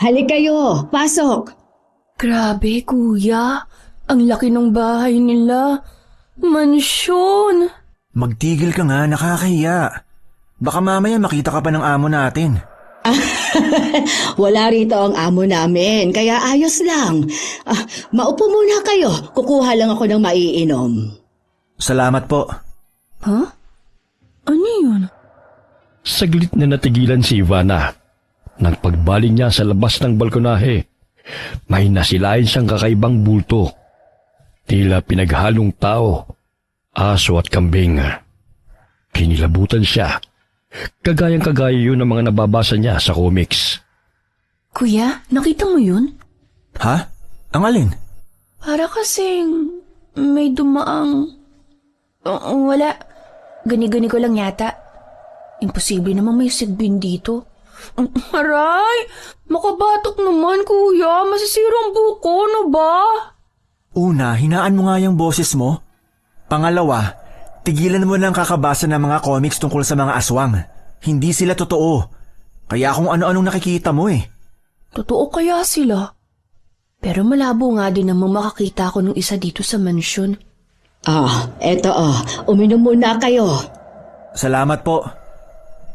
Halik kayo, pasok. Grabe, kuya. Ang laki ng bahay nila. Mansyon. Magtigil ka nga, nakakahiya. Baka mamaya makita ka pa ng amo natin. Wala rito ang amo namin, kaya ayos lang. Maupo muna kayo, kukuha lang ako ng maiinom. Salamat po. Huh? Ano yun? Saglit na natigilan si Ivana. Nang pagbaling niya sa labas ng balkonahe, may nasilayan siyang kakaibang bulto. Tila pinaghalong tao, aso at kambing. Kinilabutan siya. Kagayang-kagaya yun ang mga nababasa niya sa comics. Kuya, nakita mo yun? Ha? Ang alin? Para kasing may dumaang... wala. Gani-gani ko lang yata. Imposible naman may sigbin dito. Aray! Makabatok naman, kuya. Masisira ang buko, no ba? Una, hinaan mo nga yung boses mo. Pangalawa, tigilan mo lang kakabasa ng mga comics tungkol sa mga aswang. Hindi sila totoo. Kaya kung ano-anong nakikita mo eh. Totoo kaya sila? Pero malabo nga din namang makakita ko ng isa dito sa mansyon. Eto uminom muna kayo. Salamat po.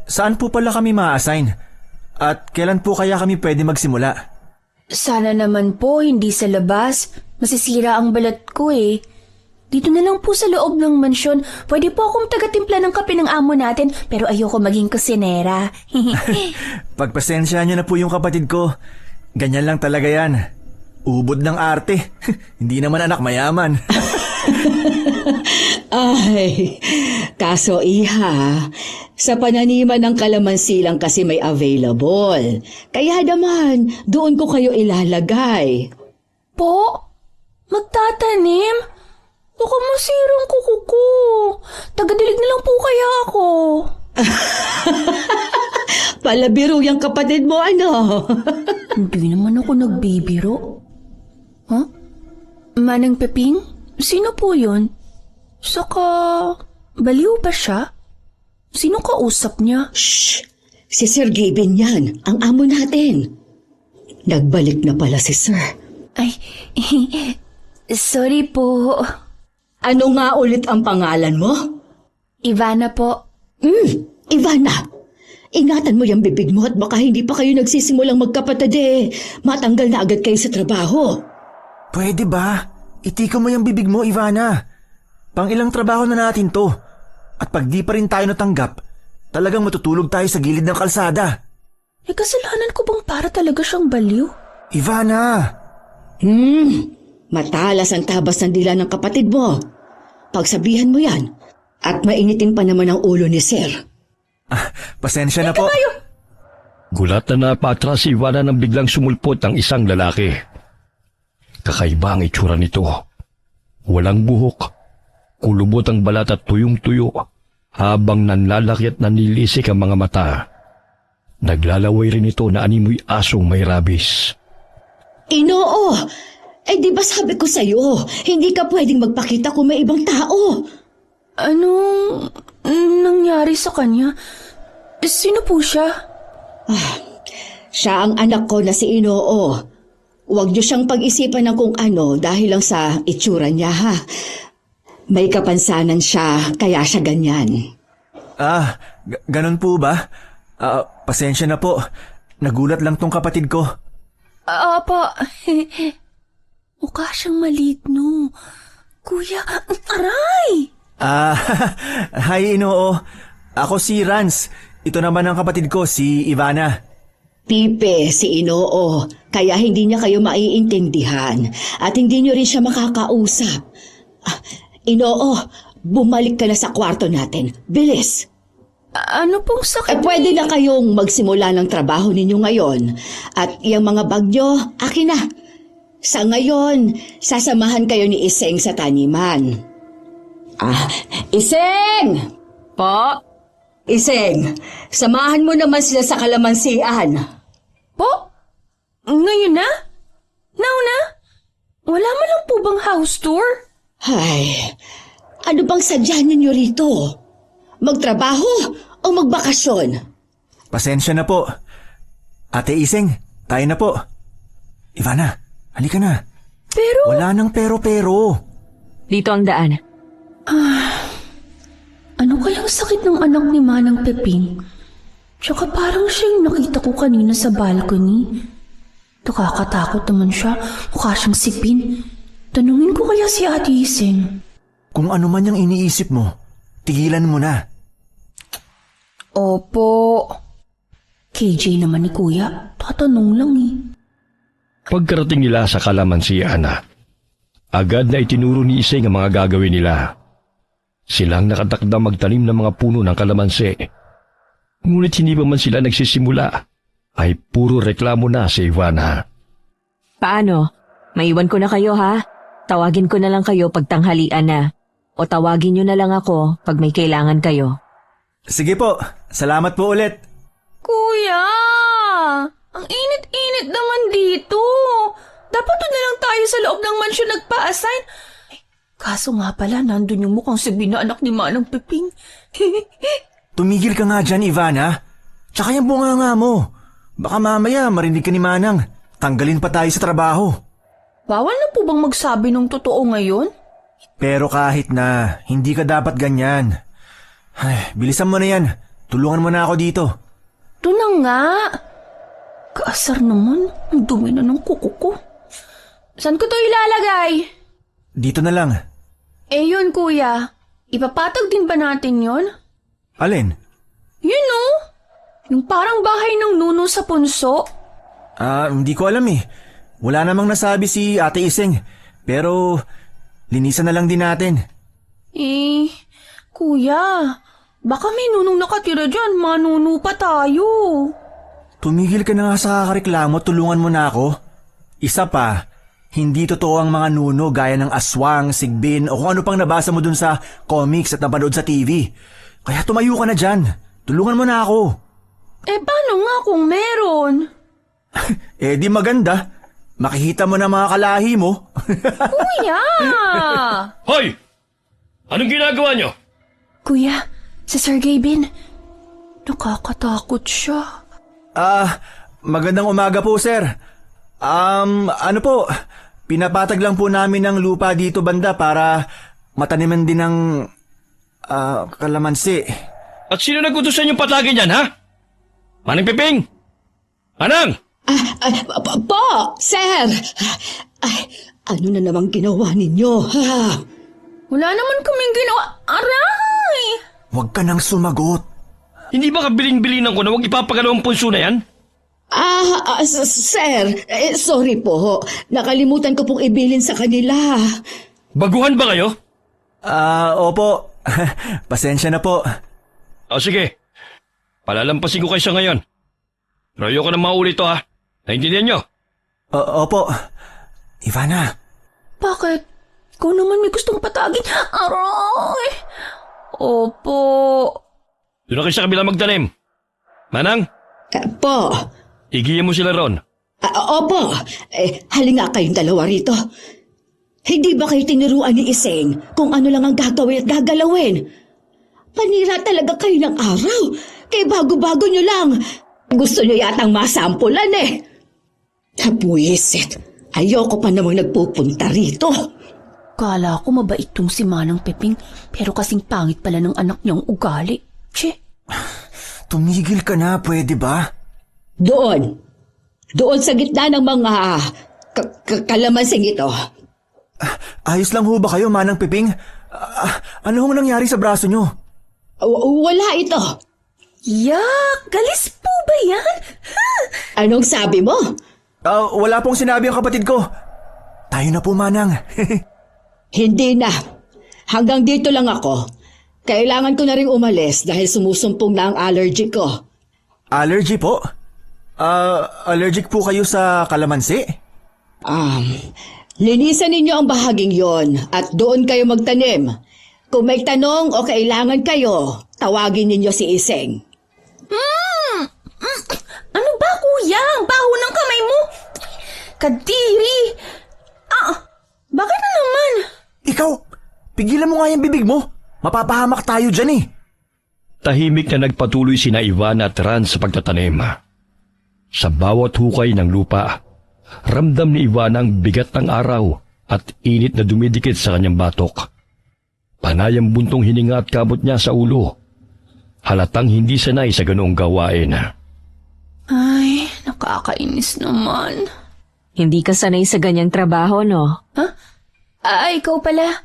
Saan po pala kami ma-assign? At kailan po kaya kami pwede magsimula? Sana naman po hindi sa labas. Masisira ang balat ko eh. Dito na lang po sa loob ng mansyon. Pwede po akong taga-timpla ng kape ng amo natin, pero ayoko maging kusinera. Pagpasensya niyo na po yung kapatid ko. Ganyan lang talaga yan. Ubod ng arte. Hindi naman anak mayaman. Ay, kaso iha, sa pananiman ng kalamansi lang kasi may available. Kaya naman, doon ko kayo ilalagay. Po? Magtatanim? Baka masirang kuko ko. Tagadilig na lang po kaya ako. Palabiro yung kapatid mo, ano? Hindi naman ako nagbibiro. Huh? Manang Peping? Sino po yun? Saka, baliw ba siya? Sino kausap niya? Shh! Si Sir Gavin yan, ang amo natin. Nagbalik na pala si Sir. Ay, sorry po. Ano nga ulit ang pangalan mo? Ivana po. Ivana, ingatan mo yung bibig mo at baka hindi pa kayo nagsisimulang magkapatid matanggal na agad kayo sa trabaho. Pwede ba? Itika mo yung bibig mo, Ivana. Pang-ilang trabaho na natin to. At pag di pa rin tayo natanggap, talagang matutulog tayo sa gilid ng kalsada. Kasalanan ko bang para talaga siyang baliw? Ivana! Matalas ang tabas ng dila ng kapatid mo. Pagsabihan mo yan, at mainitin pa naman ang ulo ni Sir. Pasensya na po. Gulat na napatras si Ivana nang biglang sumulpot ang isang lalaki. Kakaiba ang itsura nito. Walang buhok, kulubot ang balat at tuyong-tuyo, habang nanlalaki at nanilisik ang mga mata. Naglalaway rin ito na animoy asong may rabis. Inoo! Di ba sabi ko sa'yo, hindi ka pwedeng magpakita kung may ibang tao. Anong nangyari sa kanya? Sino po siya? Siya ang anak ko na si Inoo. Huwag niyo siyang pag-isipan ng kung ano dahil lang sa itsura niya, ha? May kapansanan siya, kaya siya ganyan. Ganun po ba? Pasensya na po. Nagulat lang tong kapatid ko. Apa. Mukha siyang maligno. Kuya, aray! Hi Inoo. Ako si Rans. Ito naman ang kapatid ko, si Ivana. Pipe si Inoo, kaya hindi niya kayo maiintindihan at hindi niyo rin siya makakausap. Inoo, bumalik ka na sa kwarto natin. Bilis! Ano pong sakit? Pwede na kayong magsimula ng trabaho ninyo ngayon. At yung mga bag nyo, akin na. Sa ngayon, sasamahan kayo ni Iseng sa taniman. Iseng! Po? Iseng, samahan mo naman sila sa kalamansian. Po? Ngayon na? Now na? Wala man lang po bang house tour? Ay, ano bang sadya ninyo rito? Magtrabaho o magbakasyon? Pasensya na po. Ate Iseng, Tayo na po. Ivana, halika na. Pero... Wala nang pero-pero. Dito ang daan. Ano kayang sakit ng anak ni Manang Peping? Tsaka parang siyang nakita ko kanina sa balcony. Nakakatakot naman siya. Mukha siyang sipin. Tanungin ko kaya si Ate Iseng. Kung ano man yung iniisip mo, tigilan mo na. Opo. KJ naman ni Kuya. Tatanong lang eh. Pagkarating nila sa kalamansian, agad na itinuro ni Iseng ang mga gagawin nila. Silang nakatakda magtanim ng mga puno ng kalamansi. Ngunit hindi pa man sila nagsisimula, ay puro reklamo na si Ivana. Paano? Maiwan ko na kayo ha? Tawagin ko na lang kayo pag tanghalian na. O tawagin nyo na lang ako pag may kailangan kayo. Sige po, salamat po ulit. Kuya! Ang init-init naman dito. Dapat doon na lang tayo sa loob ng mansyon nagpa-assign. Kaso nga pala, nandun yung mukhang sabi na anak ni Manang Peping. Tumigil ka nga dyan, Ivana. Tsaka yung bunganga mo. Baka mamaya marinig ka ni Manang. Tanggalin pa tayo sa trabaho. Bawal na po bang magsabi ng totoo ngayon? Pero kahit na, hindi ka dapat ganyan. Ay, bilisan mo na yan. Tulungan mo na ako dito. Ito na nga. Kaasar naman. Ang dumi na ng kuko ko. Saan ko to ilalagay? Dito na lang. Eh yun, kuya. Ipapatag din ba natin yun? Alin? Yun o. Yung parang bahay ng nuno sa punso. Hindi ko alam eh. Wala namang nasabi si Ate Iseng. Pero, linisan na lang din natin. Eh, kuya. Baka may nunong nakatira dyan. Manuno pa tayo. Tumigil ka na nga sa kakareklamo, tulungan mo na ako. Isa pa, hindi totoo ang mga nuno gaya ng aswang, sigbin o kung ano pang nabasa mo dun sa comics at napanood sa TV. Kaya tumayo ka na dyan. Tulungan mo na ako. Eh, paano nga kung meron? Eh di maganda. Makikita mo na mga kalahi mo. Kuya! Hoy! Anong ginagawa nyo? Kuya, si Sir Gavin. Nakakatakot siya. Magandang umaga po, sir. Ano po, pinapatag lang po namin ng lupa dito banda para mataniman din ng kalamansi. At sino nagutusan yung patagin yan, ha? Manang Peping! Manang! Po, sir! Ay, ano na namang ginawa ninyo, ha? Wala naman kaming ginawa. Aray! Huwag ka nang sumagot. Hindi ba kabiling-bilinan ko na huwag ipapagalaw ang punso na yan? Sir, sorry po. Nakalimutan ko pong ibilin sa kanila. Baguhan ba kayo? Opo. Pasensya na po. O sige, palalampasin ko kayo sa ngayon. Pero ayoko na maulit to, ha? Naintindihan nyo? Opo. Ivana. Bakit? Ikaw naman may gustong patagin. Aray! Opo. Doon na kayo sa kabila magtanim. Manang, Po. igiyan mo sila ron. Opo. Halina kayong dalawa rito. Hindi ba kayo tinuruan ni Iseng kung ano lang ang gagawin at gagalawin? Panira talaga kayo ng araw. Kaya bago-bago nyo lang. Gusto nyo yatang masampulan eh. Buwisit. Ayoko pa namang nagpupunta rito. Kala ko mabait tong si Manang Peping, pero kasing pangit pala ng anak niyang ugali. Che. Tumigil ka na, pwede ba? Doon. Doon sa gitna ng mga kalamansing ito. Ayos lang ho ba kayo, Manang Peping? Ano hong nangyari sa braso nyo? Wala ito. Yak! Galis po ba yan? Anong sabi mo? Wala pong sinabi ang kapatid ko. Tayo na po, Manang. Hindi na. Hanggang dito lang ako. Kailangan ko na rin umalis dahil sumusumpong na ang allergy ko. Allergy po? Allergic po kayo sa kalamansi? Linisan ninyo ang bahaging yon at doon kayo magtanim. Kung may tanong o kailangan kayo, tawagin ninyo si Iseng. Ano ba, kuya? Ang baho ng kamay mo. Kadiri! Bakit na naman? Ikaw, pigilan mo nga yung bibig mo. Mapapahamak tayo dyan eh. Tahimik na nagpatuloy sina Ivana at Ran sa pagtatanim. Sa bawat hukay ng lupa, ramdam ni Ivana ang bigat ng araw at init na dumidikit sa kanyang batok. Panay ang buntong hininga at kamot niya sa ulo. Halatang hindi sanay sa ganoong gawain. Ay, nakakainis naman. Hindi ka sanay sa ganyang trabaho, no? Ikaw pala.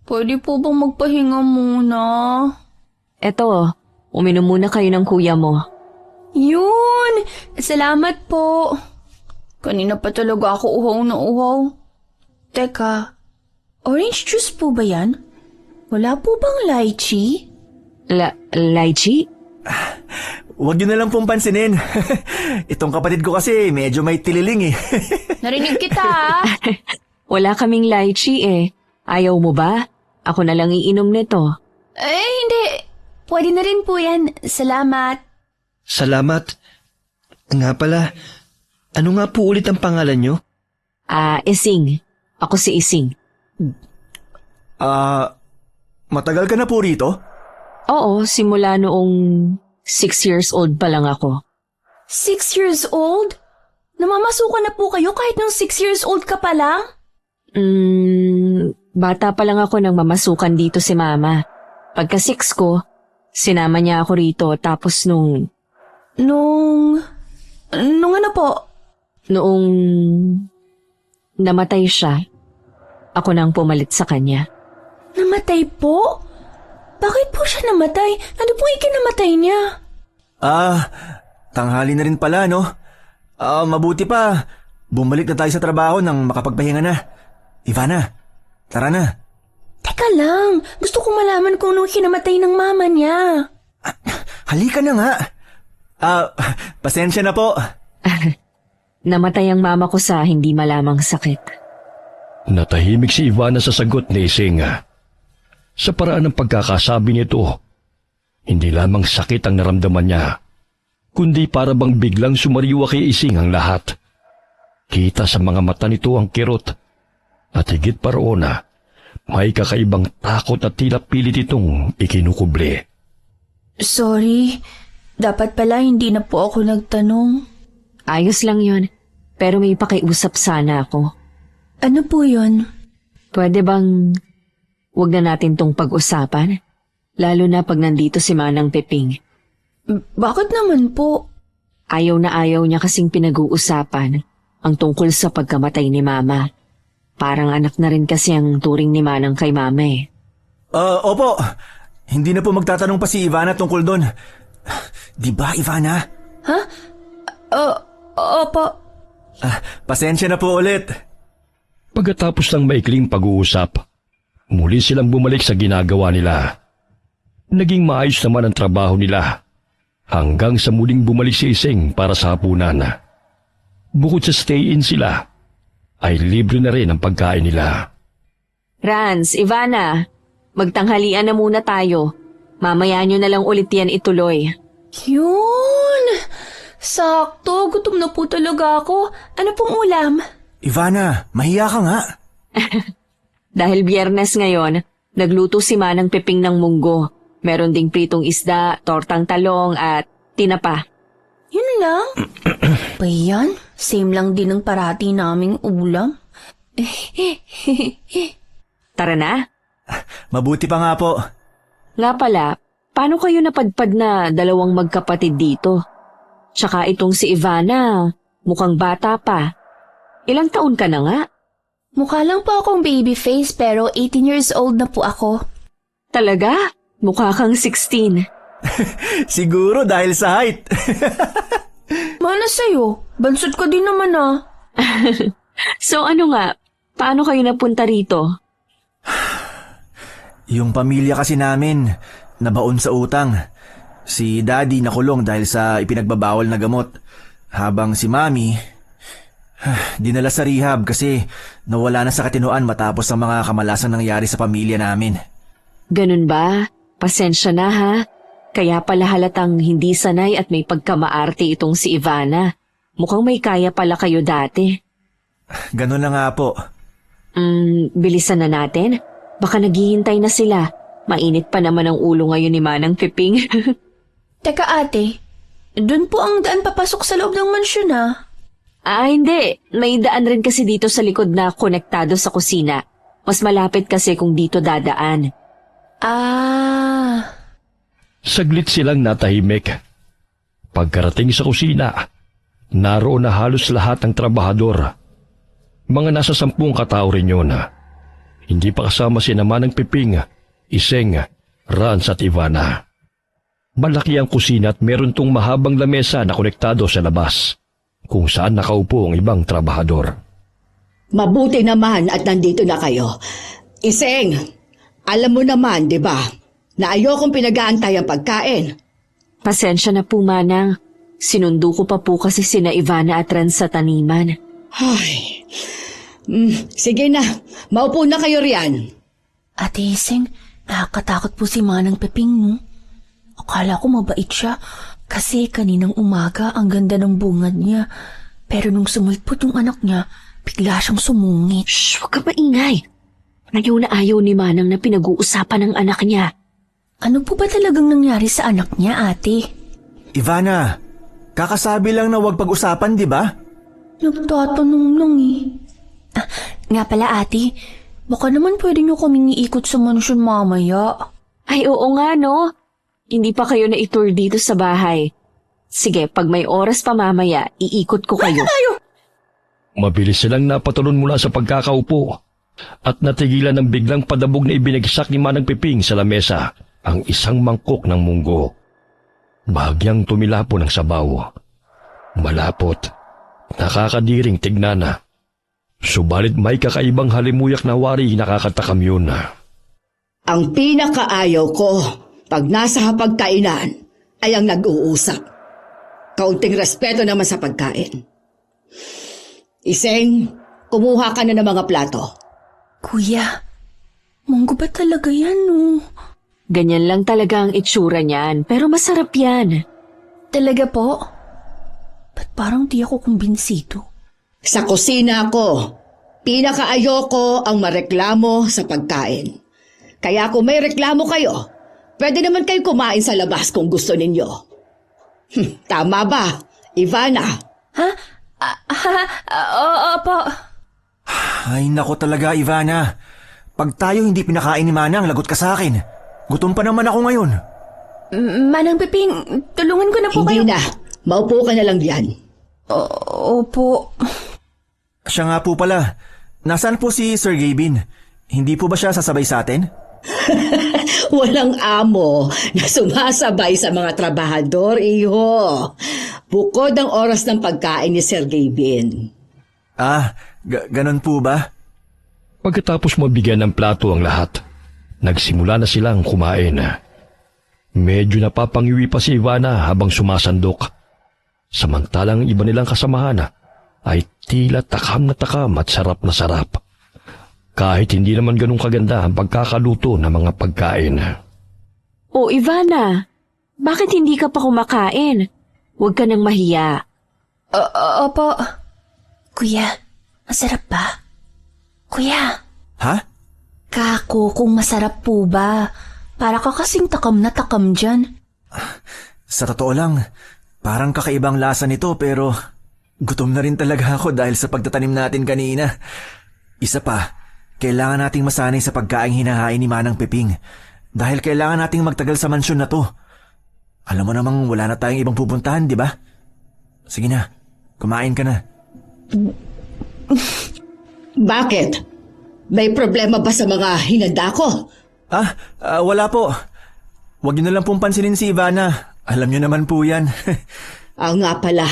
Pwede po bang magpahinga muna? Eto, uminom muna kayo ng kuya mo. Yun! Salamat po. Kanina pa talaga ako uhaw na uhaw. Teka, orange juice po ba yan? Wala po bang lychee? Lychee? Huwag niyo na lang pong pansinin. Itong kapatid ko kasi medyo may tililing eh. Narinig kita ah. Wala kaming lychee eh. Ayaw mo ba? Ako na lang iinom nito. Hindi. Pwede na rin po yan. Salamat. Salamat. Nga pala, ano nga po ulit ang pangalan nyo? Ising. Ako si Ising. Matagal ka na po rito? Oo, simula noong 6 years old pa lang ako. 6 years old? Namamasukan na po kayo kahit nung 6 years old ka pa lang? Bata pa lang ako nang mamasukan dito si Mama. Pagka 6 ko, sinama niya ako rito tapos nung ano po? Noong namatay siya, ako nang pumalit sa kanya. Namatay po? Bakit po siya namatay? Ano pong ikinamatay niya? Tanghali na rin pala, no? Mabuti pa. Bumalik na tayo sa trabaho nang makapagpahinga na. Ivana, tara na. Teka lang, gusto kong malaman kung anong kinamatay ng mama niya. Halika na nga. Pasensya na po. Namatay ang mama ko sa hindi malamang sakit. Natahimik si Ivana sa sagot ni Ising. Sa paraan ng pagkakasabi nito, hindi lamang sakit ang naramdaman niya, kundi para bang biglang sumariwa kay Ising ang lahat. Kita sa mga mata nito ang kirot at higit pa roon may kakaibang takot at tila pilit itong ikinukubli. Sorry, dapat pala hindi na po ako nagtanong. Ayos lang yon, pero may pakiusap sana ako. Ano po yun? Pwede bang wag na natin tong pag-usapan? Lalo na pag nandito si Manang Peping. Bakit naman po? Ayaw na ayaw niya kasing pinag-uusapan ang tungkol sa pagkamatay ni Mama. Parang anak na rin kasi ang turing ni Manang kay Mama eh. Opo. Hindi na po magtatanong pa si Ivana tungkol doon. Di ba, Ivana? Ha? Opo. Pasensya na po ulit. Pagkatapos ng maikling pag-uusap, muli silang bumalik sa ginagawa nila. Naging maayos naman ang trabaho nila hanggang sa muling bumalik si Ising para sa hapunan. Bukod sa stay-in sila, ay libre na rin ang pagkain nila. Rans, Ivana, magtanghalian na muna tayo. Mamaya nyo na lang ulit yan ituloy. Yun! Sakto, gutom na po talaga ako. Ano pong ulam? Ivana, mahiya ka nga. Dahil Biyernes ngayon, nagluto si Manang Peping ng munggo. Meron ding pritong isda, tortang talong at tinapa. Yun lang? Pa yan? Same lang din ang parati naming ulam. Tara na. Mabuti pa nga po. Nga pala, paano kayo napadpad na dalawang magkapatid dito? Tsaka itong si Ivana, mukhang bata pa. Ilang taon ka na nga? Mukha lang po akong baby face pero 18 years old na po ako. Talaga? Mukha kang 16. Siguro dahil sa height. Mana sa'yo? Bansod ka din naman ah. So ano nga, paano kayo napunta rito? Yung pamilya kasi namin, nabaon sa utang. Si Daddy nakulong dahil sa ipinagbabawal na gamot. Habang si Mami, dinala sa rehab kasi nawala na sa katinoan matapos ang mga kamalasang nangyari sa pamilya namin. Ganun ba? Pasensya na ha. Kaya pala halatang hindi sanay at may pagkamaarte itong si Ivana. Mukhang may kaya pala kayo dati. Ganun na nga po. Bilisan na natin. Baka naghihintay na sila. Mainit pa naman ang ulo ngayon ni Manang Peping. Teka ate, Doon po ang daan papasok sa loob ng mansyon Hindi. May daan rin kasi dito sa likod na konektado sa kusina. Mas malapit kasi kung dito dadaan. Saglit silang natahimik. Pagkarating sa kusina, naroon na halos lahat ng trabahador. Mga nasa 10 katao rin yun. Hindi pa kasama si Manang Piping, Iseng, Rans at Ivana. Malaki ang kusina at meron tong mahabang lamesa na konektado sa labas, kung saan nakaupo ang ibang trabahador. Mabuti naman at nandito na kayo. Iseng, alam mo naman, di ba, na ayokong pinag-aantay ang pagkain. Pasensya na po, Manang. Sinundo ko pa po kasi sina Ivana at Rans sa taniman. Ay, sige na, maupo na kayo riyan. Ate Iseng, nakakatakot po si Manang Peping mo. Akala ko mabait siya kasi kaninang umaga ang ganda ng bungad niya. Pero nung sumulpot yung anak niya, bigla siyang sumungit. Shh, huwag ka maingay. Ayaw na ayaw ni Manang na pinag-uusapan ng anak niya. Ano po ba talagang nangyari sa anak niya, ate? Ivana, kakasabi lang na huwag pag-usapan, di ba? Nagtatanong lang Nga pala, ate, baka naman pwede niyo kaming iikot sa mansyon mamaya. Ay, oo nga, no? Hindi pa kayo na-tour dito sa bahay. Sige, pag may oras pa mamaya, iikot ko kayo. Mabilis silang napatulon mula sa pagkakaupo at natigilan ng biglang padabog na ibinagsak ni Manang Piping sa lamesa ang isang mangkok ng munggo. Bahagyang tumilapo ng sabaw. Malapot, nakakadiring tignana. Subalit may kakaibang halimuyak na wari nakakatakam yun. Ang pinakaayaw ko pag nasa hapagkainan ay ang nag-uusap. Kaunting respeto naman sa pagkain. Iseng, kumuha ka na ng mga plato. Kuya, munggo ba talaga yan, no? Ganyan lang talaga ang itsura niyan, pero masarap yan. Talaga po? Ba't parang di ako kumbinsido? Sa kusina ako, pinakaayoko ang mareklamo sa pagkain. Kaya kung may reklamo kayo, pwede naman kayo kumain sa labas kung gusto ninyo. Tama ba, Ivana? Opo. Ay, nako talaga, Ivana. Pag tayo hindi pinakain ni Manang, lagot ka sa akin. Gutom pa naman ako ngayon. Manang Piping, tulungan ko na po Hindi kayo. na, maupo ka na lang diyan. Opo. Siya nga po pala. Nasaan po si Sir Gavin? Hindi po ba siya sasabay sa atin? Walang amo na sumasabay sa mga trabahador, iho. Bukod ang oras ng pagkain ni Sir Gavin. Ganon po ba? Pagkatapos mabigyan ng plato ang lahat, nagsimula na silang kumain. Medyo napapangiwi pa si Ivana habang sumasandok. Samantalang iba nilang kasamahan ay tila takam na takam at sarap na sarap. Kahit hindi naman ganun kaganda ang pagkakaluto ng mga pagkain. O Ivana, bakit hindi ka pa kumakain? Huwag ka nang mahiya. Opo. Kuya, masarap ba? Kuya. Ha? Kako, kung masarap po ba? Para ka kasing takam na takam dyan. Sa totoo lang, parang kakaibang lasa nito pero gutom na rin talaga ako dahil sa pagtatanim natin kanina. Isa pa, kailangan nating masanay sa pagkaing hinahain ni Manang Piping dahil kailangan nating magtagal sa mansyon na to. Alam mo namang wala na tayong ibang pupuntahan, di ba? Sige na, kumain ka na. Bakit? May problema ba sa mga hinanda ko? Wala po. Huwag niyo na lang pong pansinin si Ivana. Alam niyo naman po yan. Nga pala.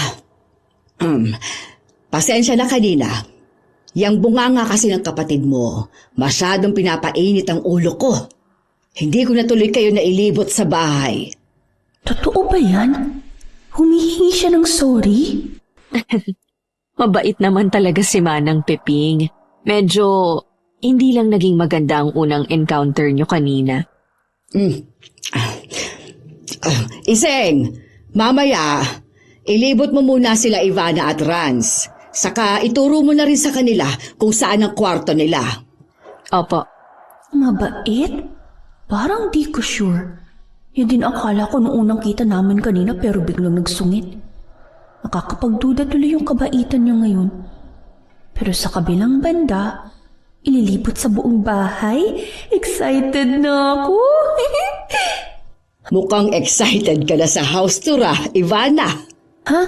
Pasensya na kanina. Yang bunganga kasi ng kapatid mo, masyadong pinapainit ang ulo ko. Hindi ko natuloy kayo na ilibot sa bahay. Totoo ba yan? Humihingi siya ng sorry? Mabait naman talaga si Manang Piping. Medyo hindi lang naging maganda ang unang encounter nyo kanina. Iseng, mamaya, ilibot mo muna sila Ivana at Rans. Saka ituro mo na rin sa kanila kung saan ang kwarto nila. Opo. Mabait? Parang di ko sure. Yan din akala ko noong unang kita namin kanina pero biglang nagsungit. Nakakapagduda tuloy yung kabaitan niya ngayon. Pero sa kabilang banda, ililipot sa buong bahay. Excited na ako. Mukhang excited ka na sa house tour Ivana. Ha?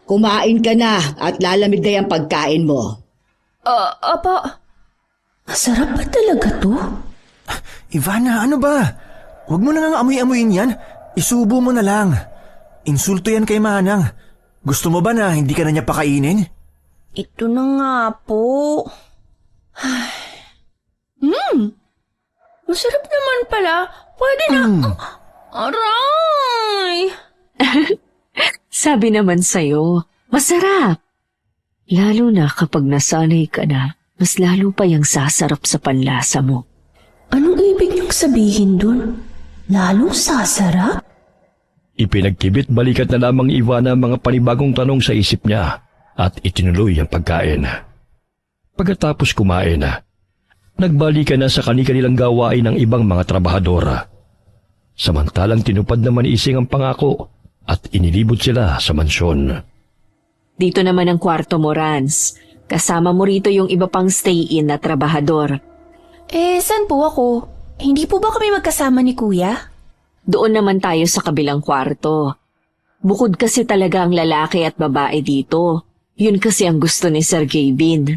Kumain ka na at lalamig na yung pagkain mo. Apa. Masarap ba talaga to? Ivana, ano ba? Huwag mo na nga amoy-amoyin yan. Isubo mo na lang. Insulto yan kay Manang. Gusto mo ba na hindi ka na niya pakainin? Ito na nga po. Masarap naman pala. Pwede na. Aray! Sabi naman sa'yo, masarap. Lalo na kapag nasanay ka na, mas lalo pa yung sasarap sa panlasa mo. Anong ibig niyong sabihin dun? Lalong sasarap? Ipinagkibit balikat na lamang ni Ivana mga panibagong tanong sa isip niya at itinuloy ang pagkain. Pagkatapos kumain, nagbalikan na sa kanilang gawain ng ibang mga trabahadora. Samantalang tinupad naman ni Ising ang pangako at inilibot sila sa mansyon. Dito naman ang kwarto mo, Rans. Kasama mo rito yung iba pang stay-in na trabahador. Saan po ako? Hindi po ba kami magkasama ni Kuya? Doon naman tayo sa kabilang kwarto. Bukod kasi talaga ang lalaki at babae dito. Yun kasi ang gusto ni Sir Gavin.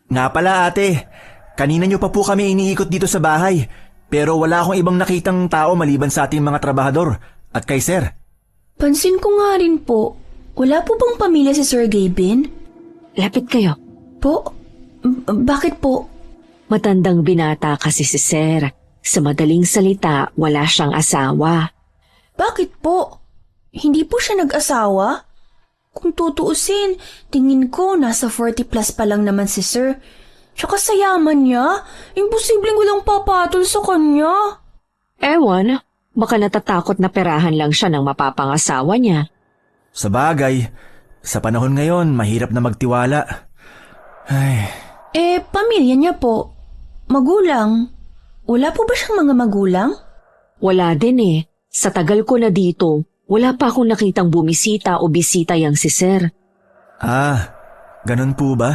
Nga pala ate, kanina niyo pa po kami iniikot dito sa bahay. Pero wala akong ibang nakitang tao maliban sa ating mga trabahador at kay Sir. Pansin ko nga rin po. Wala po bang pamilya si Sir Gavin? Lapit kayo. Po? Bakit po? Matandang binata kasi si Sir. Sa madaling salita, wala siyang asawa. Bakit po? Hindi po siya nag-asawa? Kung tutuusin, tingin ko nasa 40 plus pa lang naman si Sir. Tsaka sa yaman niya, imposibleng walang papatol sa kanya. Ewan, baka natatakot na perahan lang siya ng mapapangasawa niya. Sa bagay, sa panahon ngayon, mahirap na magtiwala. Ay, Pamilya niya po. Magulang. Wala po ba siyang mga magulang? Wala din eh. Sa tagal ko na dito, wala pa akong nakitang bumisita o bisita yang si Sir. ganun po ba?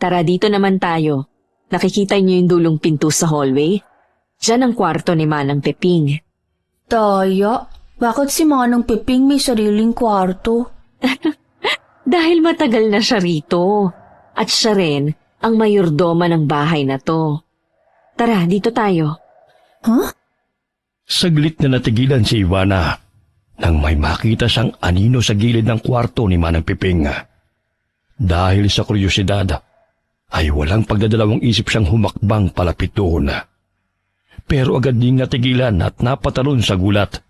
Tara dito naman tayo. Nakikita niyo yung dulong pinto sa hallway? Diyan ang kwarto ni Manang Peping. Taya, bakit si Manang Peping may sariling kwarto? Dahil matagal na siya rito. At siya rin ang mayordoma ng bahay na to. Tara, dito tayo. Huh? Saglit na natigilan si Ivana nang may makita siyang anino sa gilid ng kwarto ni Manang Piping. Dahil sa kuryosidad, ay walang pagdadalawang isip siyang humakbang palapit doon. Pero agad ding natigilan at napatalon sa gulat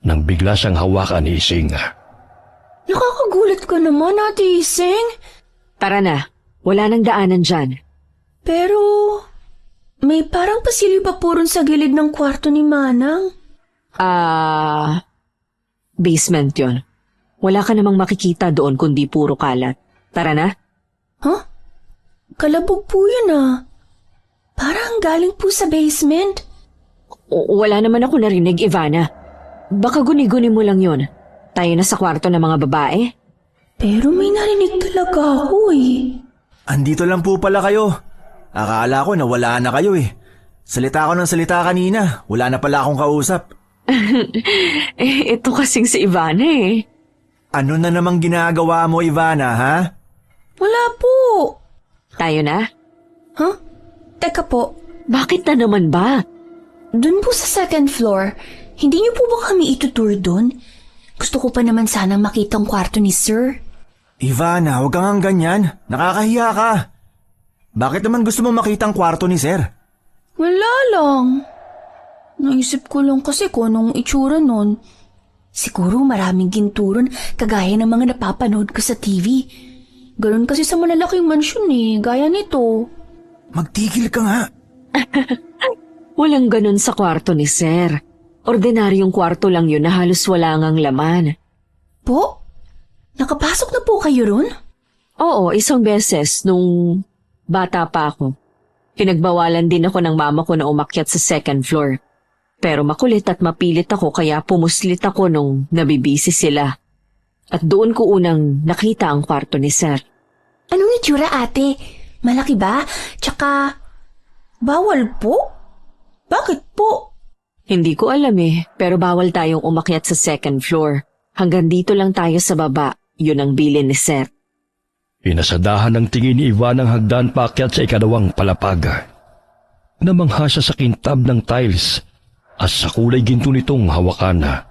nang bigla siyang hawakan ni Ising. Nakakagulat ka naman, Ate Ising. Tara na, wala nang daanan dyan. Pero may parang pasilyo pa po ron sa gilid ng kwarto ni Manang. Basement yon. Wala ka namang makikita doon kundi puro kalat. Tara na. Huh? Kalabog po yun Parang galing po sa basement. Wala naman ako narinig, Ivana. Baka guni-guni mo lang yon. Tayo na sa kwarto ng mga babae. Pero may narinig talaga ako Andito lang po pala kayo. Akala ko na wala na kayo eh. Salita ako ng salita kanina. Wala na pala akong kausap. Ito kasing si Ivana eh. Ano na namang ginagawa mo, Ivana, ha? Wala po. Tayo na? Huh? Teka po, Bakit na naman ba? dun po sa second floor, hindi niyo po ba kami itutour dun? Gusto ko pa naman sanang makita ang kwarto ni Sir. Ivana, huwag kang ganyan. Nakakahiya ka. Bakit naman gusto mo makita ang kwarto ni Sir? Wala lang. Naisip ko lang kasi kung anong itsura nun. Siguro maraming ginturon kagaya ng mga napapanood ko sa TV. Ganun kasi sa malalaking mansyon gaya nito. Magtigil ka nga. Walang ganun sa kwarto ni Sir. Ordinaryong kwarto lang yun na halos wala ngang laman. Po? Nakapasok na po kayo ron? Oo, isang beses nung bata pa ako. Pinagbawalan din ako ng mama ko na umakyat sa second floor. Pero makulit at mapilit ako kaya pumuslit ako nung nabibisi sila. At doon ko unang nakita ang kwarto ni Sir. Anong itsura, ate? Malaki ba? Tsaka, bawal po? Bakit po? Hindi ko alam pero bawal tayong umakyat sa second floor. Hanggang dito lang tayo sa baba, yun ang bilin ni Sir. Pinasadahan ng tingin ni Ivan ang hagdan paakyat sa ikadawang palapag. Namangha siya sa kintab ng tiles at sa kulay ginto nitong hawakan.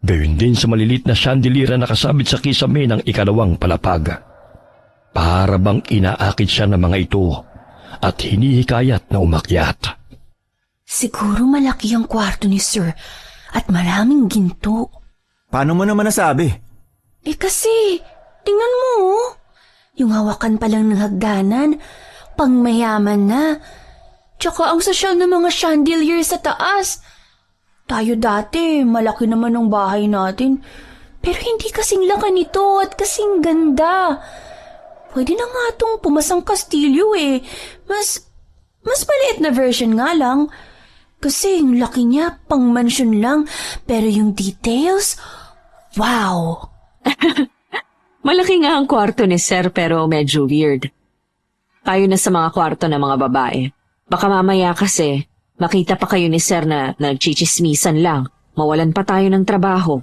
Gayon din sa malilit na chandelier na nakasabit sa kisame ng ikadawang palapag. Para bang inaakit siya ng mga ito at hinihikayat na umakyat. Siguro malaki ang kwarto ni Sir at maraming ginto. Paano mo naman nasabi? Kasi, tingnan mo oh. Yung hawakan pa lang ng hagdanan, pangmayaman na. Tsaka ang sosyal ng mga chandelier sa taas. Tayo dati, malaki naman ang bahay natin. Pero hindi kasing laki nito at kasing ganda. Pwede na nga itong pumasang kastilyo Mas maliit na version nga lang. Kasi yung laki niya, pang mansyon lang. Pero yung details, wow! Malaki nga ang kwarto ni Sir pero medyo weird. Tayo na sa mga kwarto ng mga babae. Baka mamaya kasi makita pa kayo ni Sir na nagchichismisan lang. Mawalan pa tayo ng trabaho.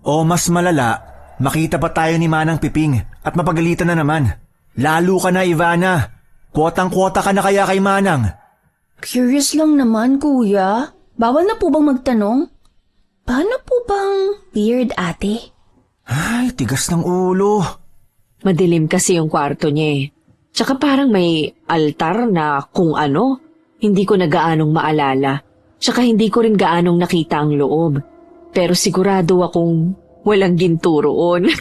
O mas malala, makita pa tayo ni Manang Piping at mapagalitan na naman. Lalo ka na, Ivana. Kwotang-kwota ka na kaya kay Manang. Curious lang naman, kuya. Bawal na po bang magtanong? Paano po bang weird, ate? Ay, tigas ng ulo. Madilim kasi yung kwarto niya Tsaka parang may altar na kung ano. Hindi ko na gaanong maalala. Tsaka hindi ko rin gaanong nakita ang loob. Pero sigurado akong walang ginto roon.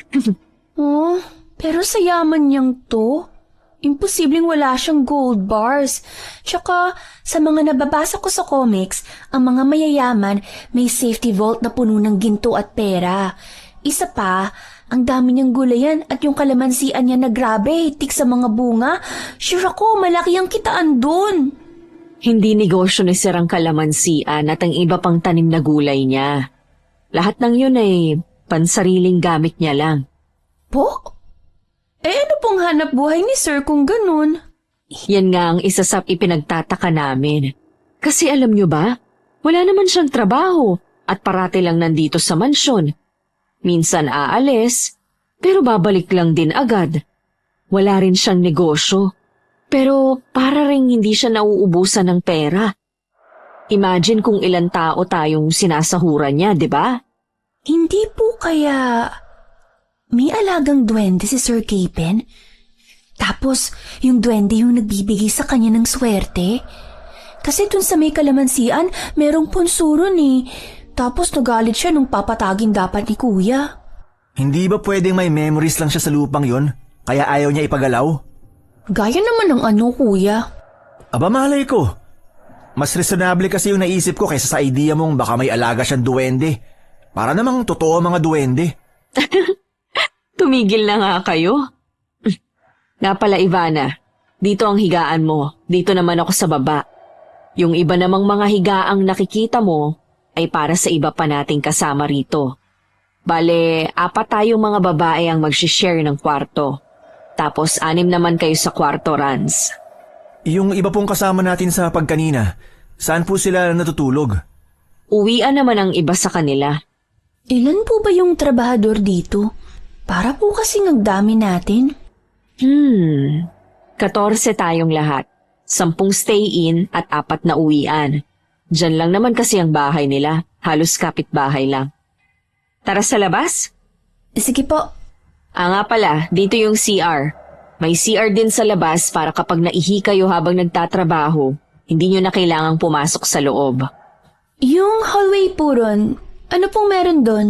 Oh, pero sa yaman niyang to, imposibleng wala siyang gold bars. Tsaka sa mga nababasa ko sa comics, ang mga mayayaman may safety vault na puno ng ginto at pera. Isa pa, ang dami niyang gulayan at yung kalamansian niya na grabe, hitik sa mga bunga. Sure ako, malaki ang kitaan dun. Hindi negosyo ni Sir ang kalamansian at ang iba pang tanim na gulay niya. Lahat ng yun ay pansariling gamit niya lang. Po? Ano pong hanap buhay ni Sir kung ganun? Yan nga ang isa sa ipinagtataka namin. Kasi alam niyo ba, wala naman siyang trabaho at parati lang nandito sa mansyon. Minsan aalis, pero babalik lang din agad. Wala rin siyang negosyo, pero para ring hindi siya nauubusan ng pera. Imagine kung ilang tao tayong sinasahuran niya, di ba? Hindi po kaya may alagang duwende si Sir Capen? Tapos yung duwende yung nagbibigay sa kanya ng swerte? Kasi dun sa may kalamansian, merong punsuron Tapos nagalit siya nung papatagin dapat ni Kuya. Hindi ba pwedeng may memories lang siya sa lupang yon? Kaya ayaw niya ipagalaw? Gaya naman ng ano, Kuya? Aba malay ko. Mas reasonable kasi yung naisip ko kaysa sa idea mong baka may alaga siyang duwende. Para namang totoo mga duwende. Tumigil na nga kayo. Nga pala, Ivana, dito ang higaan mo. Dito naman ako sa baba. Yung iba namang mga higaang nakikita mo ay para sa iba pa nating kasama rito. Bale, 4 tayong mga babae ang mag-share ng kwarto. Tapos 6 naman kayo sa kwarto, Rans. Yung iba pong kasama natin sa pagkanina, saan po sila natutulog? Uwian naman ang iba sa kanila. Ilan po ba yung trabahador dito? Para po kasing ang dami natin. 14 tayong lahat. 10 stay-in at 4 na uwian. Diyan lang naman kasi ang bahay nila. Halos kapitbahay lang. Tara sa labas? Sige po. Nga pala, dito yung CR. May CR din sa labas para kapag naihi kayo habang nagtatrabaho, hindi nyo na kailangang pumasok sa loob. Yung hallway po ron, ano pong meron doon?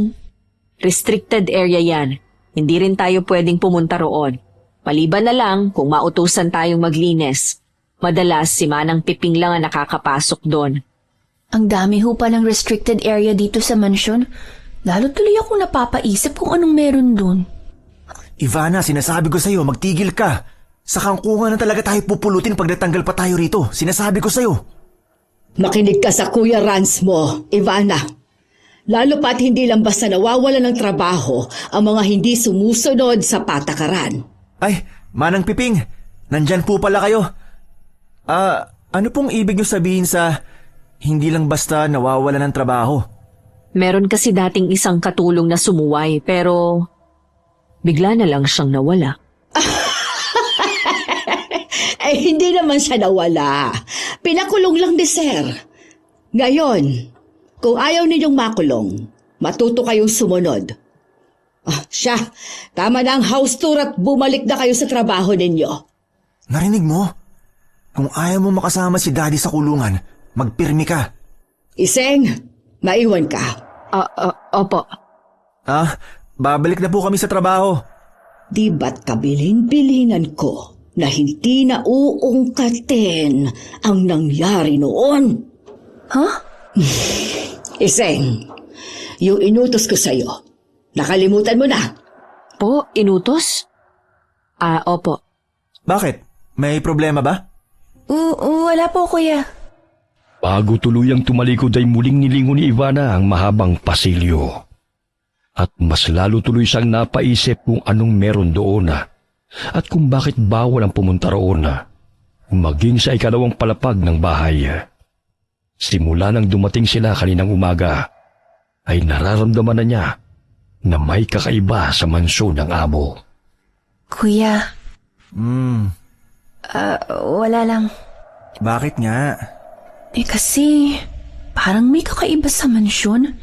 Restricted area yan. Hindi rin tayo pwedeng pumunta roon. Maliban na lang kung mautusan tayong maglinis. Madalas si Manang Piping lang ang nakakapasok doon. Ang dami ho pa ng restricted area dito sa mansyon. Lalo tuloy akong napapaisip kung anong meron doon. Ivana, sinasabi ko sa'yo, magtigil ka. Sa kangkungan na talaga tayo pupulutin pag natanggal pa tayo rito. Sinasabi ko sa'yo. Makinig ka sa Kuya Rans mo, Ivana. Lalo pa't hindi lang basta nawawala ng trabaho ang mga hindi sumusunod sa patakaran. Ay, Manang Piping, nandyan po pala kayo. Ano pong ibig niyo sabihin sa hindi lang basta nawawala ng trabaho? Meron kasi dating isang katulong na sumuway pero bigla na lang siyang nawala. Hindi naman siya nawala. Pinakulong lang ni Sir. Ngayon, kung ayaw ninyong makulong, matuto kayong sumunod. Siya, tama na ang house tour at bumalik na kayo sa trabaho ninyo. Narinig mo? Kung ayaw mo makasama si Daddy sa kulungan, magpirmi ka. Iseng, maiwan ka. Opo. Babalik na po kami sa trabaho. Di ba't kabilin-bilingan ko na hindi na uungkatin ang nangyari noon? Huh? Iseng, yung inutos ko sa'yo, nakalimutan mo na. Po, inutos? Opo. Bakit? May problema ba? Wala po, kuya. Bago tuluyang tumalikod ay muling nilingon ni Ivana ang mahabang pasilyo. At mas lalo tuloy siyang napaisip kung anong meron doon at kung bakit bawal ang pumunta roon maging sa ikalawang palapag ng bahay. Simula nang dumating sila kaninang umaga, ay nararamdaman na niya na may kakaiba sa mansyon ng amo. Kuya. Wala lang. Bakit nga? Kasi parang may kakaiba sa mansyon.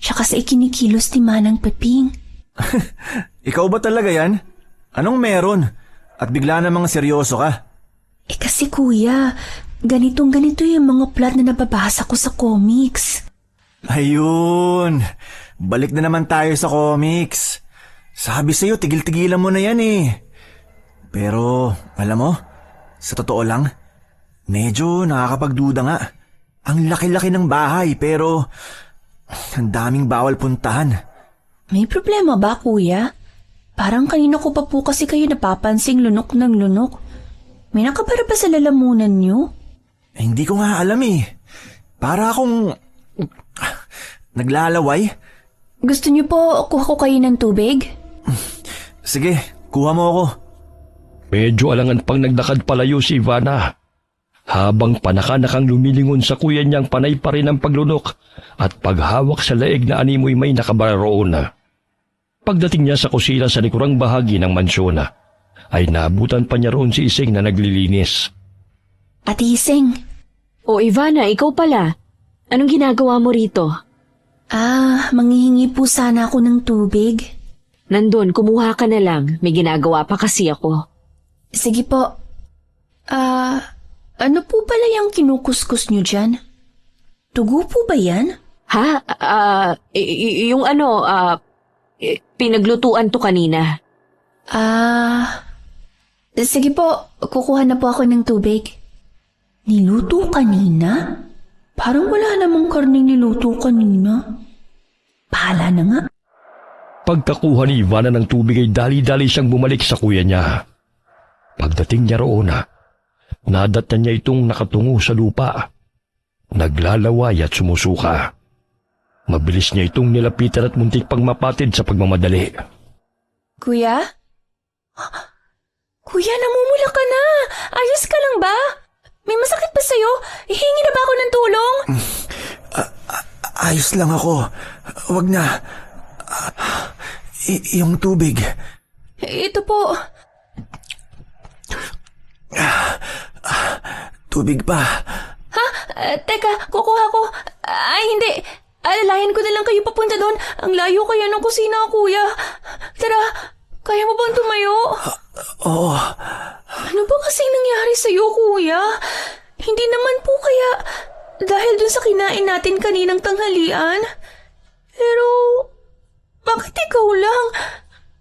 Siya kasi ikinikilos ni Manang Peping. Ikaw ba talaga yan? Anong meron? At bigla namang seryoso ka? Kasi kuya, ganitong-ganito yung mga plot na nababasa ko sa comics. Ayun! Balik na naman tayo sa comics. Sabi sa'yo, tigil-tigilan mo na yan eh. Pero, alam mo, sa totoo lang, medyo nakakapagduda nga. Ang laki-laki ng bahay pero ang daming bawal puntahan. May problema ba, kuya? Parang kanina ko pa po kasi kayo napapansing lunok ng lunok. May nakabara ba sa lalamunan niyo? Hindi ko nga alam eh. Para akong naglalaway. Gusto niyo po kuha ko kayo ng tubig? Sige, kuha mo ako. Medyo alangan pang naglakad palayo si Ivana. Habang panakanakang lumilingon sa kuya niyang panay pa rin ang paglunok at paghawak sa leeg na animoy may nakabara roon. Pagdating niya sa kusina sa likurang bahagi ng mansyon, ay naabutan pa niya roon si Iseng na naglilinis. Ate Iseng. O Ivana, ikaw pala. Anong ginagawa mo rito? Manghihingi po sana ako ng tubig. Nandun, kumuha ka na lang. May ginagawa pa kasi ako. Sige po. Ano po pala yung kinukuskus niyo dyan? Tugo po ba yan? Ha? Yung pinaglutuan to kanina. Sige po, kukuha na po ako ng tubig. Niluto kanina? Parang wala namang karning niluto kanina. Bahala na nga. Pagkakuha ni Ivana ng tubig ay dali-dali siyang bumalik sa kuya niya. Pagdating niya roon, nadatnan niya itong nakatungo sa lupa. Naglalaway at sumusuka. Mabilis niya itong nilapitan at muntik pang mapatid sa pagmamadali. Kuya? Kuya, namumula ka na. Ayos ka lang ba? May masakit ba sa'yo? Hihingi na ba ako ng tulong? Ayos lang ako. Wag na. Yung tubig. Ito po. Tubig pa. Ha? Teka, kukuha ko. Ay, hindi. Alalayan ko na lang kayo papunta doon. Ang layo kaya ng kusina, kuya. Tara, kaya mo bang tumayo? Oo. Ano ba kasing nangyari sa'yo, kuya? Hindi naman po kaya dahil dun sa kinain natin kaninang tanghalian? Pero, bakit ikaw lang?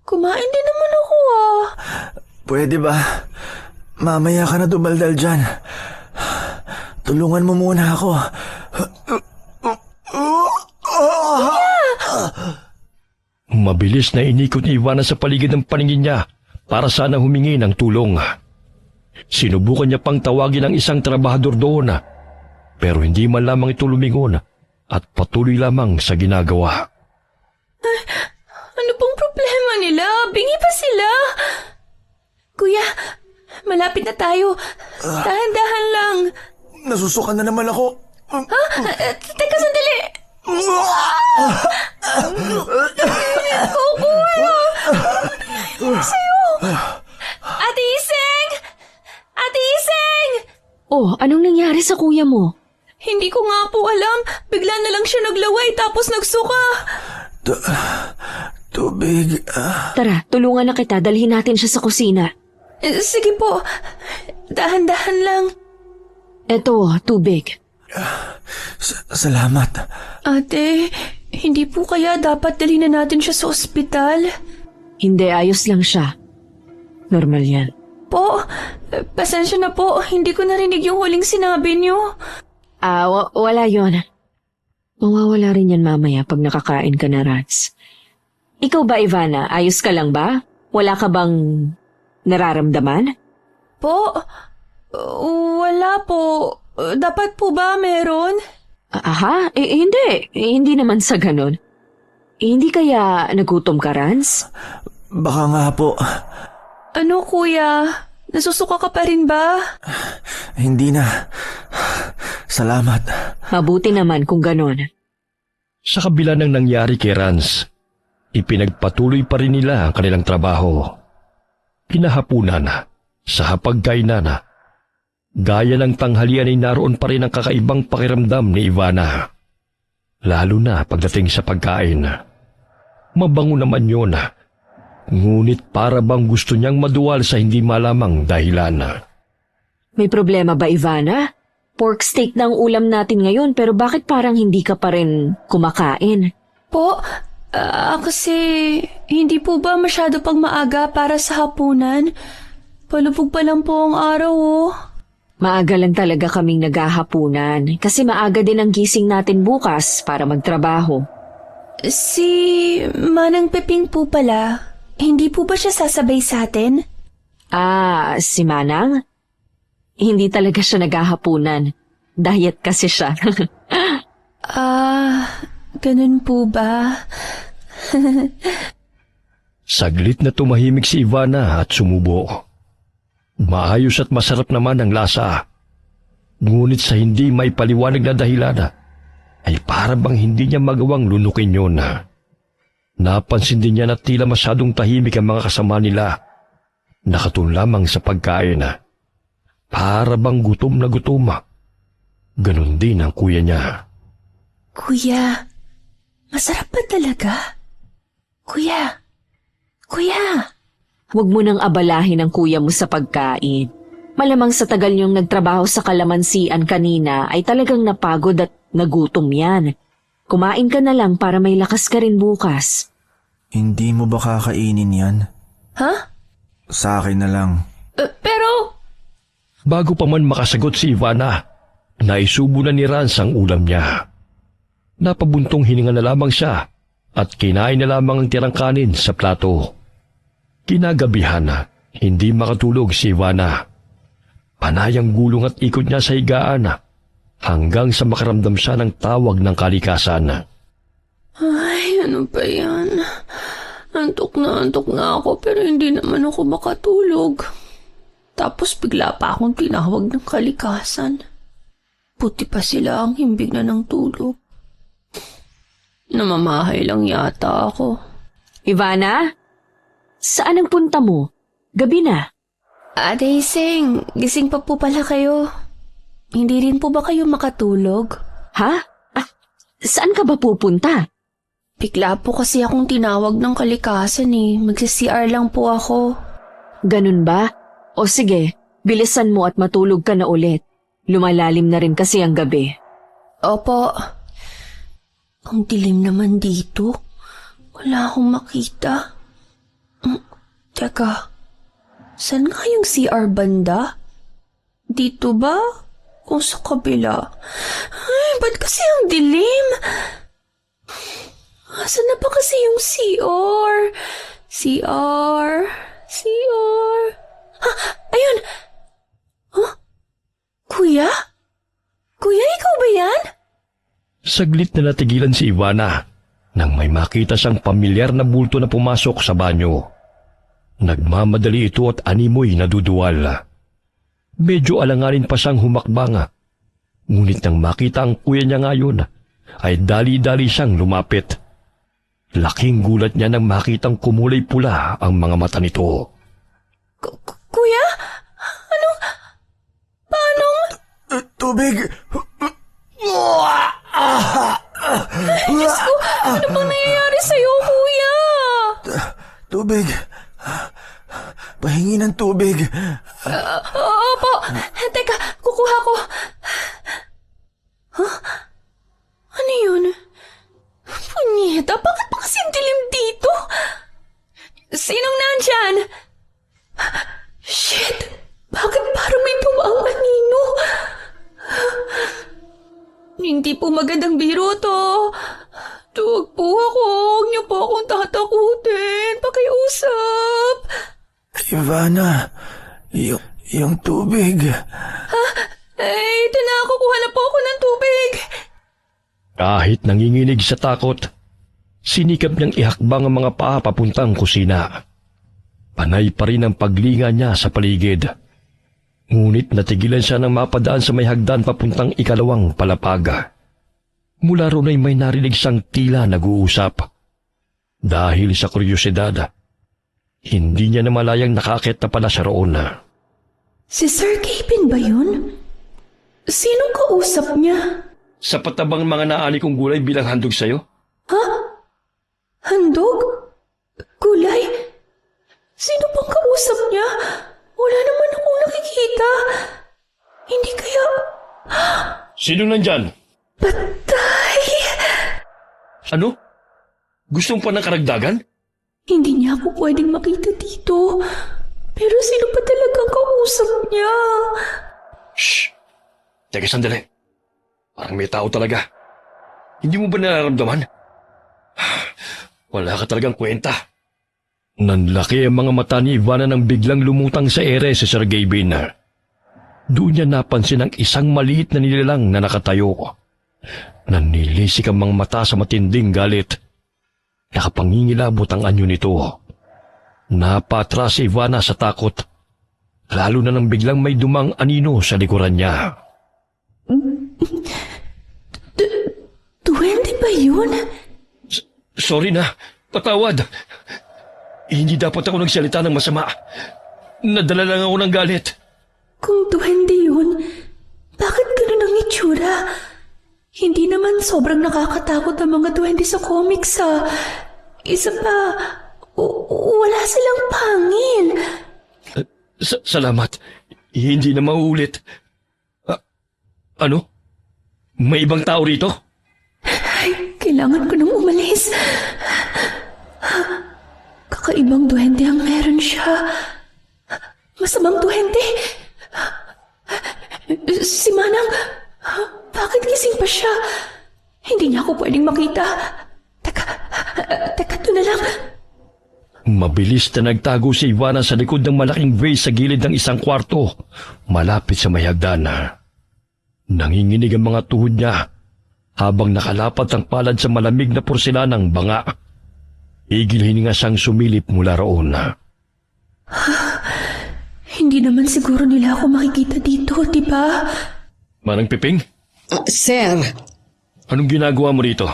Kumain din naman ako Pwede ba? Mamaya ka na dumaldal dyan. Tulungan mo muna ako. Mabilis na inikot ni Ivana sa paligid ng paningin niya para sana humingi ng tulong. Sinubukan niya pang tawagin ang isang trabahador doon, pero hindi man lamang ito lumingon at patuloy lamang sa ginagawa. Ano pong problema nila? Bingi pa sila. Kuya, malapit na tayo. Dahan-dahan lang. Nasusukan na naman ako. Teka, sandali. Kuya! Sa'yo! Ate Iseng! Ate Iseng! Oh, anong nangyari sa kuya mo? Hindi ko nga po alam. Bigla na lang siya naglaway tapos nagsuka. Tubig. Tara, tulungan na kita. Dalhin natin siya sa kusina. Sige po. Dahan-dahan lang. Eto, tubig. Salamat. Ate, hindi po kaya dapat dalhin na natin siya sa ospital? Hindi, ayos lang siya. Normal yan. Po, pasensya na po. Hindi ko narinig yung huling sinabi niyo. Wala yon. Mawawala rin yan mamaya pag nakakain ka na, Rats. Ikaw ba, Ivana? Ayos ka lang ba? Wala ka bang nararamdaman? Po, wala po. Dapat po ba meron? Aha? Hindi. Hindi naman sa ganun. Hindi kaya nagutom ka, Rans? Baka nga po. Ano, kuya? Nasusuka ka pa rin ba? Hindi na. Salamat. Mabuti naman kung ganun. Sa kabila ng nangyari kay Rans, ipinagpatuloy pa rin nila ang kanilang trabaho. Kinahapunan, sa hapagkainan, gaya ng tanghalian ay naroon pa rin ang kakaibang pakiramdam ni Ivana. Lalo na pagdating sa pagkain. Mabango naman yun, ngunit para bang gusto niyang maduwal sa hindi malamang dahilan. May problema ba, Ivana? Pork steak na ang ulam natin ngayon pero bakit parang hindi ka pa rin kumakain? Po, kasi hindi po ba masyado pang maaga para sa hapunan? Palubog pa lang po ang araw, oh. Maaga lang talaga kaming naghahapunan kasi maaga din ang gising natin bukas para magtrabaho. Si Manang Peping po pala, hindi po ba siya sasabay sa atin? Si Manang? Hindi talaga siya naghahapunan. Diet kasi siya. Ganun po ba? Saglit na tumahimik si Ivana at sumubo. Maayos at masarap naman ang lasa. Ngunit sa hindi may paliwanag na dahilan, ay para bang hindi niya magawang lunukin yun. Napansin din niya na tila masyadong tahimik ang mga kasama nila. Nakatun lamang sa pagkain. Para bang gutom na gutom. Ganon din ang kuya niya. Kuya, masarap ba talaga? Kuya! Huwag mo nang abalahin ang kuya mo sa pagkain. Malamang sa tagal niyong nagtrabaho sa kalamansian kanina ay talagang napagod at nagutom yan. Kumain ka na lang para may lakas ka rin bukas. Hindi mo ba kakainin yan? Ha? Sa akin na lang. Pero... Bago pa man makasagot si Ivana, naisubo na ni Rans ang ulam niya. Napabuntong hininga na lamang siya at kinain na lamang ang tirang kanin sa plato. Kinagabihan, hindi makatulog si Ivana. Panayang gulong at ikot niya sa higaan hanggang sa makaramdam siya ng tawag ng kalikasan. Ay, ano ba yan? Antok na ako pero hindi naman ako makatulog. Tapos bigla pa akong tinawag ng kalikasan. Puti pa sila ang himbing na ng tulog. Namamahay lang yata ako. Ivana? Saan ang punta mo? Gabi na. Ate Iseng, gising pa po pala kayo. Hindi rin po ba kayo makatulog? Ha? Saan ka ba pupunta? Bigla po kasi akong tinawag ng kalikasan eh. Magsi-CR lang po ako. Ganun ba? O sige, bilisan mo at matulog ka na ulit. Lumalalim na rin kasi ang gabi. Opo. Ang dilim naman dito. Wala akong makita. Teka, saan nga yung CR banda? Dito ba? O sa kabila? Ay, ba't kasi ang dilim? Asan na ba kasi yung CR? CR... ayun! Huh? Kuya? Kuya, ikaw ba yan? Saglit na natigilan si Ivana nang may makita siyang pamilyar na bulto na pumasok sa banyo. Nagmamadali ito at animoy naduduwal. Medyo alanganin pa siyang humakbang. Ngunit nang makita ang kuya niya ngayon, ay dali-dali siyang lumapit. Laking gulat niya nang makitang kumulay pula ang mga mata nito. Kuya? Paano? Tubig! Diyos ko, ano bang nangyayari sa'yo, kuya? Tubig! Pahingi ng tubig! Opo. Teka, kukuha ko. Huh? Ano yun? Punyeta, bakit pa kasi ang dilim dito? Sinong nandyan? Shit! Bakit parang may tumaang anino? Hindi po magandang biro to. Tuwag po ako. Huwag niyo po akong tatakutin. Pakiusap. Ivana, yung tubig. Ito na. Kukuha na po ako ng tubig. Kahit nanginginig sa takot, sinikap niyang ihakbang ang mga paa papuntang kusina. Panay pa rin ang paglinga niya sa paligid. Ngunit natigilan siya nang mapadaan sa may hagdan papuntang ikalawang palapag. Mula roon ay may narinig siyang tila nag-uusap. Dahil sa kuryosidad, hindi niya namalayang nakakit na pala siya roon. Si Sir Gavin ba yun? Sinong kausap niya? Sapat na bang mga naani kong gulay bilang handog sa'yo? Ha? Handog? Gulay? Sino bang kausap niya? Wala naman akong nakikita. Hindi kaya... Sino nandyan? Patay! Ano? Gusto mo pa ng karagdagan? Hindi niya ako pwedeng makita dito. Pero sino pa talagang kausap niya? Shh! Teka sandali. Parang may tao talaga. Hindi mo ba nararamdaman? Wala ka talagang kwenta. Nanlaki ang mga mata ni Ivana nang biglang lumutang sa ere si Sir Gavin. Doon niya napansin ang isang maliit na nilalang na nakatayo. Nanilisik ang mga mata sa matinding galit. Nakapangingilabot ang anyo nito. Napatras si Ivana sa takot. Lalo na nang biglang may dumang anino sa likuran niya. Duwende ba yun? Sorry na, patawad. Hindi dapat ako nagsalita ng masama. Nadala lang ako ng galit. Kung duwende yun, bakit ganun ang itsura? Hindi naman sobrang nakakatakot ang mga duwende sa comics ha. Isa pa, wala silang pangil. Salamat. Hindi na mauulit. Ano? May ibang tao rito? Ay, kailangan ko nang umalis. Kakaibang duwende ang meron siya. Masamang duwende. Si Manang, bakit gising pa siya? Hindi niya ako pwedeng makita. Teka, doon na lang. Mabilis na nagtago si Ivana sa likod ng malaking vase sa gilid ng isang kwarto, malapit sa may hagdan. Nanginginig ang mga tuhod niya habang nakalapat ang palad sa malamig na porselanang banga. Igil hininga siyang sumilip mula roon. Hindi naman siguro nila ako makikita dito, di ba? Manang Piping, Sir, anong ginagawa mo rito?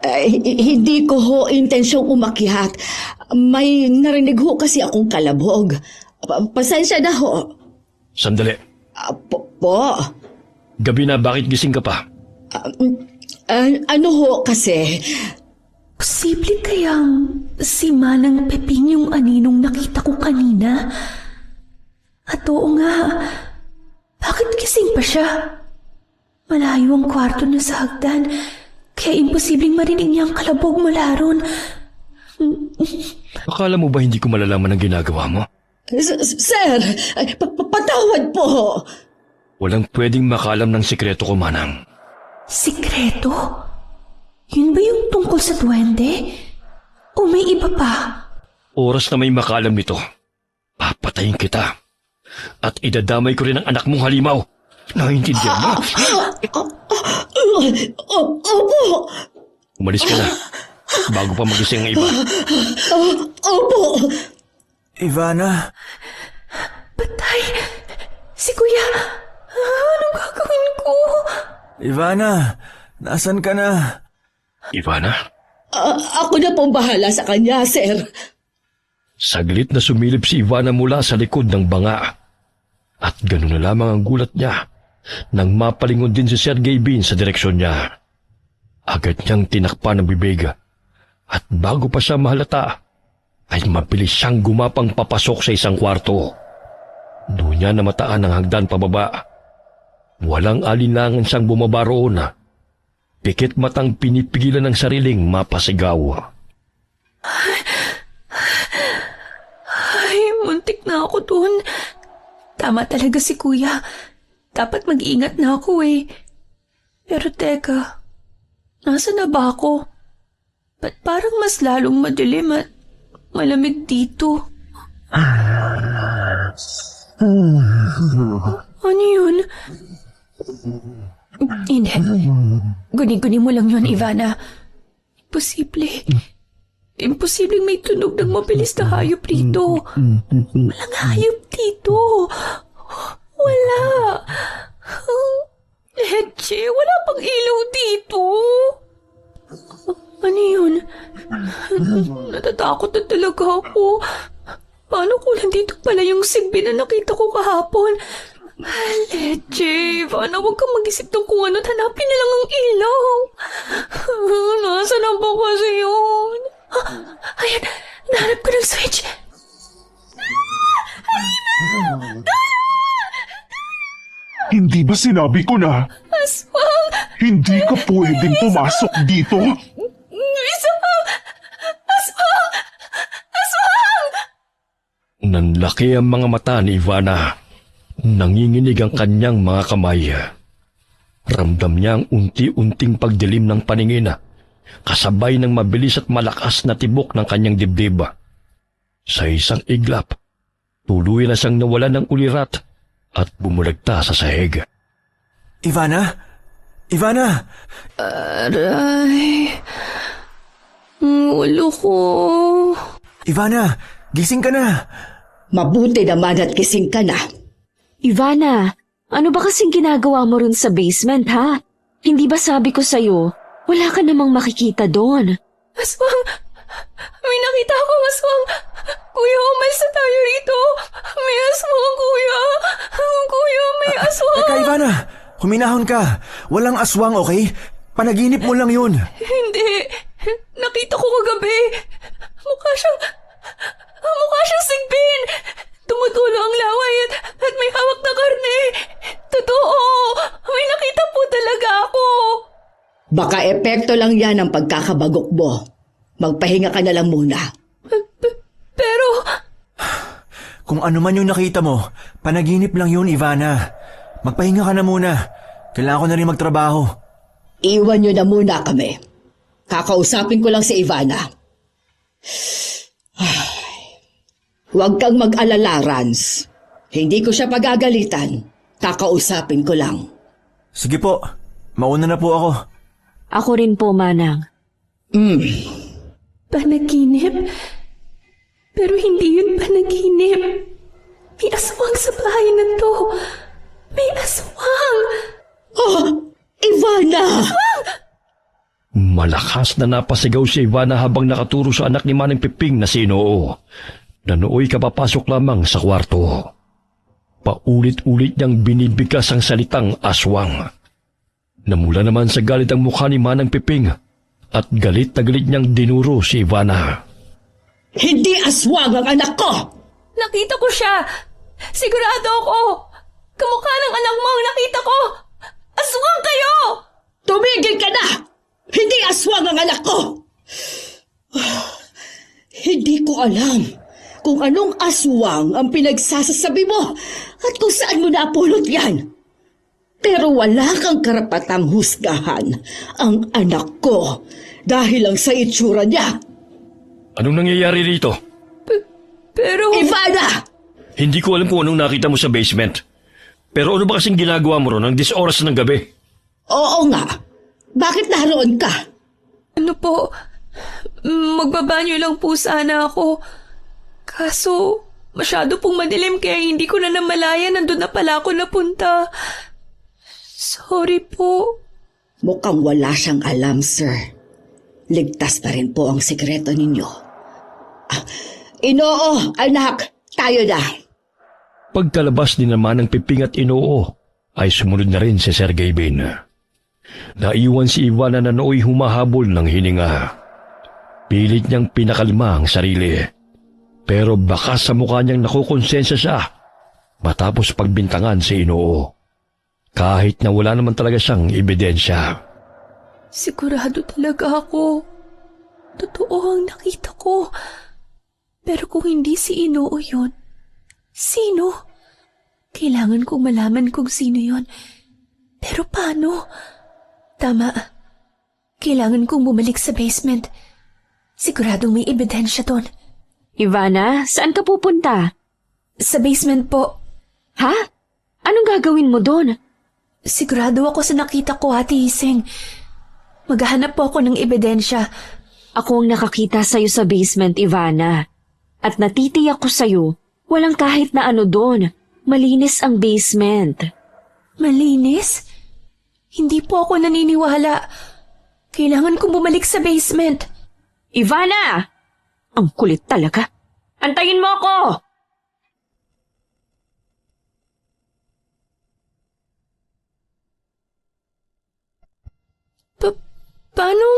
hindi ko ho intensyong umakyat. May narinig ho kasi akong kalabog. Pasensya na ho. Sandali. Po. Gabi na, bakit gising ka pa? Ano ho kasi... Posible kayang si Manang Peping yung aninong nakita ko kanina? At oo nga, bakit gising pa siya? Malayo ang kwarto na sa hagdan, kaya imposibleng marinig niya ang kalabog mula ron. Akala mo ba hindi ko malalaman ang ginagawa mo? Sir, patawad po. Walang pwedeng makalam ng sikreto ko, Manang. Sikreto? Yun ba yung tungkol sa duwende? O may iba pa? Oras na may makalam nito, papatayin kita. At idadamay ko rin ang anak mong halimaw Naiintindihan mo? Opo! Umalis ka na. Bago pa magising ang iba. Opo! Ivana, Patay! Si Kuya! Anong gagawin ko? Ivana, nasan ka na? Ivana, Ako na pong bahala sa kanya, sir. saglit na sumilip si Ivana mula sa likod ng banga. At gano'n na lamang ang gulat niya nang mapalingon din si Sergey Bean sa direksyon niya. Agad niyang tinakpan ang bibig at bago pa siya mahalata ay mabilis siyang gumapang papasok sa isang kwarto. Doon niya namataan ang hagdan pababa. Walang alinlangan siyang bumaba roon. Pikit matang pinipigilan ng sariling mapasigaw. Ay, muntik na ako doon. Tama talaga si Kuya. Dapat mag-ingat na ako eh. Pero teka, nasa na ba ako? Ba't parang mas lalong madilim at malamig dito? Ano yun? Hindi. Guni-guni mo lang yun, Ivana. Imposible. Imposibleng may tunog ng mabilis na hayop rito. Walang hayop dito. Wala. Leche, wala pang ilaw dito. Ano yun? Natatakot na talaga ako. Paano kung nandito pala yung sigbi na nakita ko kahapon? Leche, paano huwag kang mag-isip ng kung ano at hanapin na lang ang ilaw? Nasaan na ba kasi yun? Ayan, nahanap ko ng switch. Hindi ba sinabi ko na Aswang! hindi ka pwedeng pumasok dito? Aswang! Aswang! Aswang! Nanlaki ang mga mata ni Ivana. Nanginginig ang kanyang mga kamay. Ramdam niya ang unti-unting pagdilim ng paningin, kasabay ng mabilis at malakas na tibok ng kanyang dibdib. Sa isang iglap, tuluyan na siyang nawalan ng ulirat at bumulagta sa sahig. Ivana? Ivana! Aray. Ulo ko. Ivana, gising ka na! Mabuti naman at kising ka na. Ivana, ano ba kasing ginagawa mo rin sa basement, ha? Hindi ba sabi ko sa'yo, wala ka namang makikita doon? Aswang! May nakita ako, aswang! Kuya, umalis na tayo rito! May aswang, kuya! Kuya, may aswang! Teka, Ivana! Huminahon ka! Walang aswang, okay? Panaginip mo lang yun! Hindi! Nakita ko kagabi! Mukha siyang sigbin! Tumutulo ang laway at may hawak na karne! Totoo! May nakita po talaga ako! Baka epekto lang yan ang pagkakabagok mo. Magpahinga ka na lang muna. Pero... Kung ano man yung nakita mo, panaginip lang yun, Ivana. Magpahinga ka na muna. Kailangan ko na rin magtrabaho. Iwan nyo na muna kami. Kakausapin ko lang si Ivana. Huwag kang mag-alala, Rans. Hindi ko siya pagagalitan. Kakausapin ko lang. Sige po, mauna na po ako. Ako rin po, Manang. Panaginip? Pero hindi yun panaginip. May aswang sa bahay na to. May aswang! Oh, Ivana! Malakas na napasigaw si Ivana habang nakaturo sa anak ni Manang Piping na si Inoo. Na nooy kapapasok lamang sa kwarto. Paulit-ulit niyang binibigkas ang salitang aswang. Namula naman sa galit ang mukha ni Manang Piping at galit na galit niyang dinuro si Ivana. Hindi aswang ang anak ko! Nakita ko siya! Sigurado ako! Kamukha ng anak mo ang nakita ko! Aswang kayo! Tumigil ka na! Hindi aswang ang anak ko! Hindi ko alam kung anong aswang ang pinagsasasabi mo at kung saan mo napulot yan. Pero wala kang karapatang husgahan ang anak ko dahil lang sa itsura niya. Anong nangyayari rito? Pero... Ivana! Hindi ko alam kung anong nakita mo sa basement. Pero ano ba kasing ginagawa mo ron ng 10 oras ng gabi? Oo nga. Bakit naroon ka? Ano po, magbabanyo lang po sana ako. Kaso, masyado pong madilim kaya hindi ko na namalayan. Nandun na pala ako napunta. Sorry po. Mukhang wala siyang alam, sir. Ligtas pa rin po ang sikreto ninyo. Inoo, anak, tayo na. Pagkalabas din naman ng Piping at Inoo, ay sumunod na rin si Sir Gavin. Naiwan si Ivana na nooy humahabol ng hininga. Pilit niyang pinakalma ang sarili. Pero baka sa mukha niyang nakukonsensya siya matapos pagbintangan si Inoo. Kahit na wala naman talaga siyang ebidensya. Sigurado talaga ako. Totoo ang nakita ko. Pero kung hindi si Inoo yun, sino? Kailangan kong malaman kung sino yun. Pero paano? Tama. Kailangan kong bumalik sa basement. Siguradong may ebidensya doon. Ivana, saan ka pupunta? Sa basement po. Ha? Anong gagawin mo doon? Sigurado ako sa nakita ko, Ate Iseng. Maghahanap po ako ng ebidensya. Ako ang nakakita sa'yo sa basement, Ivana. At natitiyak ko sa'yo, walang kahit na ano doon. Malinis ang basement. Malinis? Hindi po ako naniniwala. Kailangan kong bumalik sa basement. Ivana! Ang kulit talaga. Antayin mo ako! Paano?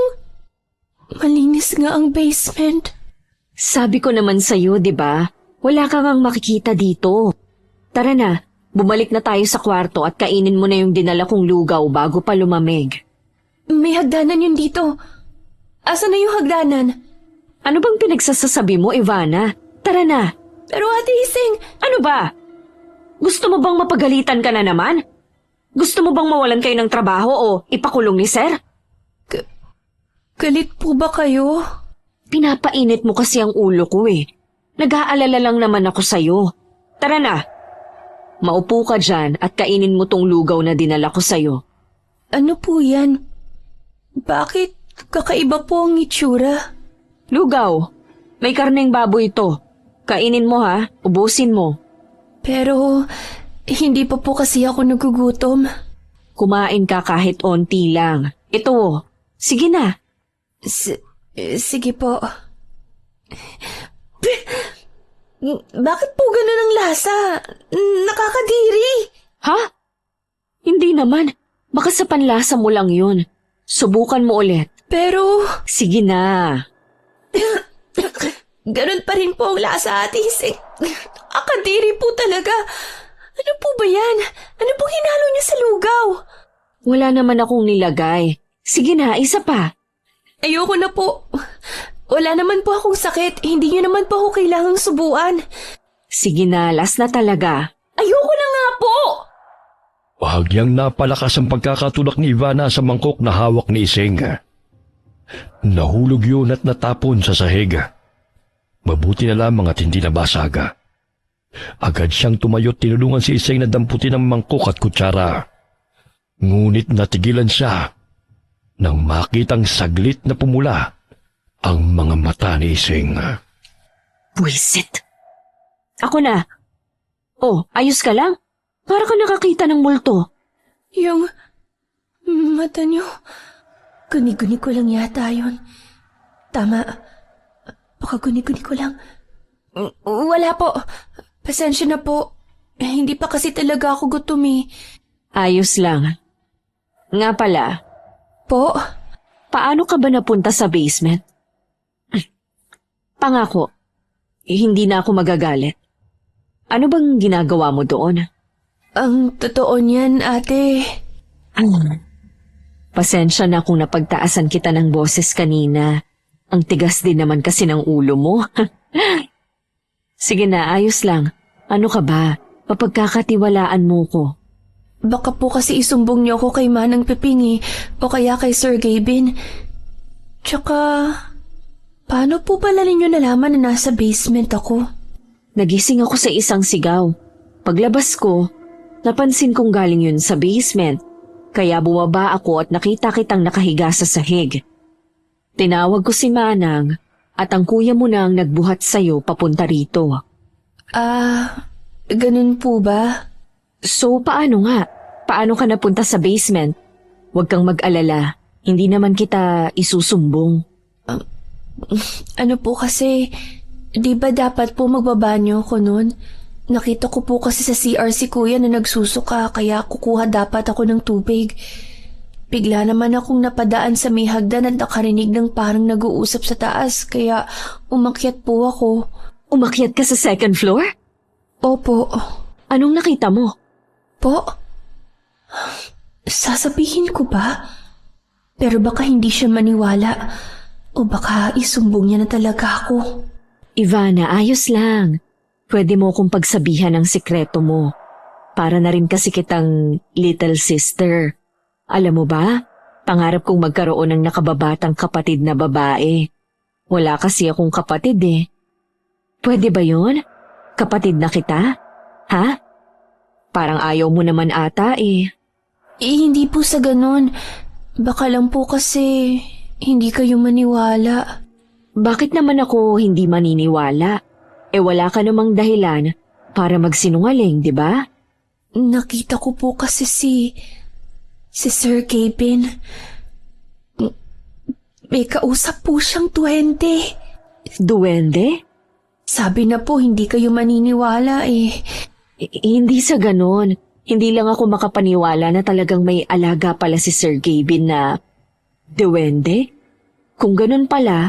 Malinis nga ang basement. Sabi ko naman sa'yo, di ba? Wala kang ang makikita dito. Tara na, bumalik na tayo sa kwarto at kainin mo na yung dinala kong lugaw bago pa lumamig. May hagdanan yun dito. Asa na yung hagdanan? Ano bang pinagsasasabi mo, Ivana? Tara na. Pero Ate Iseng, Ano ba? Gusto mo bang mapagalitan ka na naman? Gusto mo bang mawalan kayo ng trabaho o ipakulong ni Sir? galit po ba kayo? Pinapainit mo kasi ang ulo ko eh. Nag-aalala lang naman ako sa'yo. Tara na. Maupo ka dyan at kainin mo tong lugaw na dinala ko sa'yo. Ano po yan? Bakit kakaiba po ang itsura? Lugaw. May karneng baboy ito. Kainin mo ha. Ubusin mo. Pero hindi pa po kasi ako nagugutom. Kumain ka kahit onti lang. Ito. Sige na. Sige po. Bakit po ganun ang lasa? Nakakadiri. Ha? Hindi naman. Baka sa panlasa mo lang yun. Subukan mo ulit. Pero Sige na. ganun pa rin po ang lasa, Ate Iseng. Nakakadiri po talaga. Ano po ba yan? Ano pong hinalo niyo sa lugaw? Wala naman akong nilagay. Sige na, isa pa. Ayoko na po. Wala naman po akong sakit. Hindi niyo naman po ako kailangang subuan. Sige na, last na talaga. Ayoko na nga po! Bahagyang napalakas ang pagkakatulak ni Ivana sa mangkok na hawak ni Iseng. Nahulog yun at natapon sa sahig. Mabuti na lamang at hindi nabasag. Agad siyang tumayo at tinulungan si Iseng na damputin ang mangkok at kutsara. Ngunit natigilan siya nang makitang saglit na pumula ang mga mata ni Iseng. Buisit. Ako na. Oh, ayos ka lang? Para ka nakakita ng multo. Yung mata niyo, guni-guni ko lang yata yun. Tama. Baka guni-guni ko lang. Wala po. Pasensya na po. Hindi pa kasi talaga ako gutom eh. Ayos lang. Nga pala, Po? paano ka ba napunta sa basement? Pangako, hindi na ako magagalit. Ano bang ginagawa mo doon? Ang totoo niyan, ate. Pasensya na kung napagtaasan kita ng boses kanina. Ang tigas din naman kasi ng ulo mo. Sige na, ayos lang. Ano ka ba? Papagkakatiwalaan mo ko. Baka po kasi isumbong niyo ako kay Manang Piping o kaya kay Sir Gavin. Tsaka, paano po pala ninyo nalaman na nasa basement ako? Nagising ako sa isang sigaw. Paglabas ko, Napansin kong galing yun sa basement, kaya bumaba ako at nakita kitang nakahiga sa sahig. Tinawag ko si Manang at ang kuya mo nang nagbuhat sa'yo papunta rito. Ganun po ba? So paano nga? Paano ka napunta sa basement? Huwag kang mag-alala, hindi naman kita isusumbong. Ano po kasi, di ba dapat po magbabanyo ko nun? Nakita ko po kasi sa CR si kuya na nagsusuka kaya kukuha dapat ako ng tubig. Bigla naman akong napadaan sa may hagdan at nakarinig ng parang nag-uusap sa taas kaya umakyat po ako. Umakyat ka sa second floor? Opo. Anong nakita mo? Po? Sasabihin ko ba? Pero baka hindi siya maniwala o baka isumbong niya na talaga ako. Ivana, ayos lang. Pwede mo akong pagsabihan ng sikreto mo. Para na rin kasi kitang little sister. Alam mo ba, pangarap kong magkaroon ng nakababatang kapatid na babae. Wala kasi akong kapatid eh. Pwede ba yun? Kapatid na kita? Ha? Parang ayaw mo naman ata eh. Hindi po sa ganun. Baka lang po kasi hindi kayo maniwala. Bakit naman ako hindi maniniwala? Wala ka namang dahilan para magsinungaling, di ba? Nakita ko po kasi si Sir Kevin. May kausap po siyang 20. Duwende? Sabi na po hindi kayo maniniwala eh. Hindi sa ganon. Hindi lang ako makapaniwala na talagang may alaga pala si Sir Kevin na duwende. Kung ganon pala,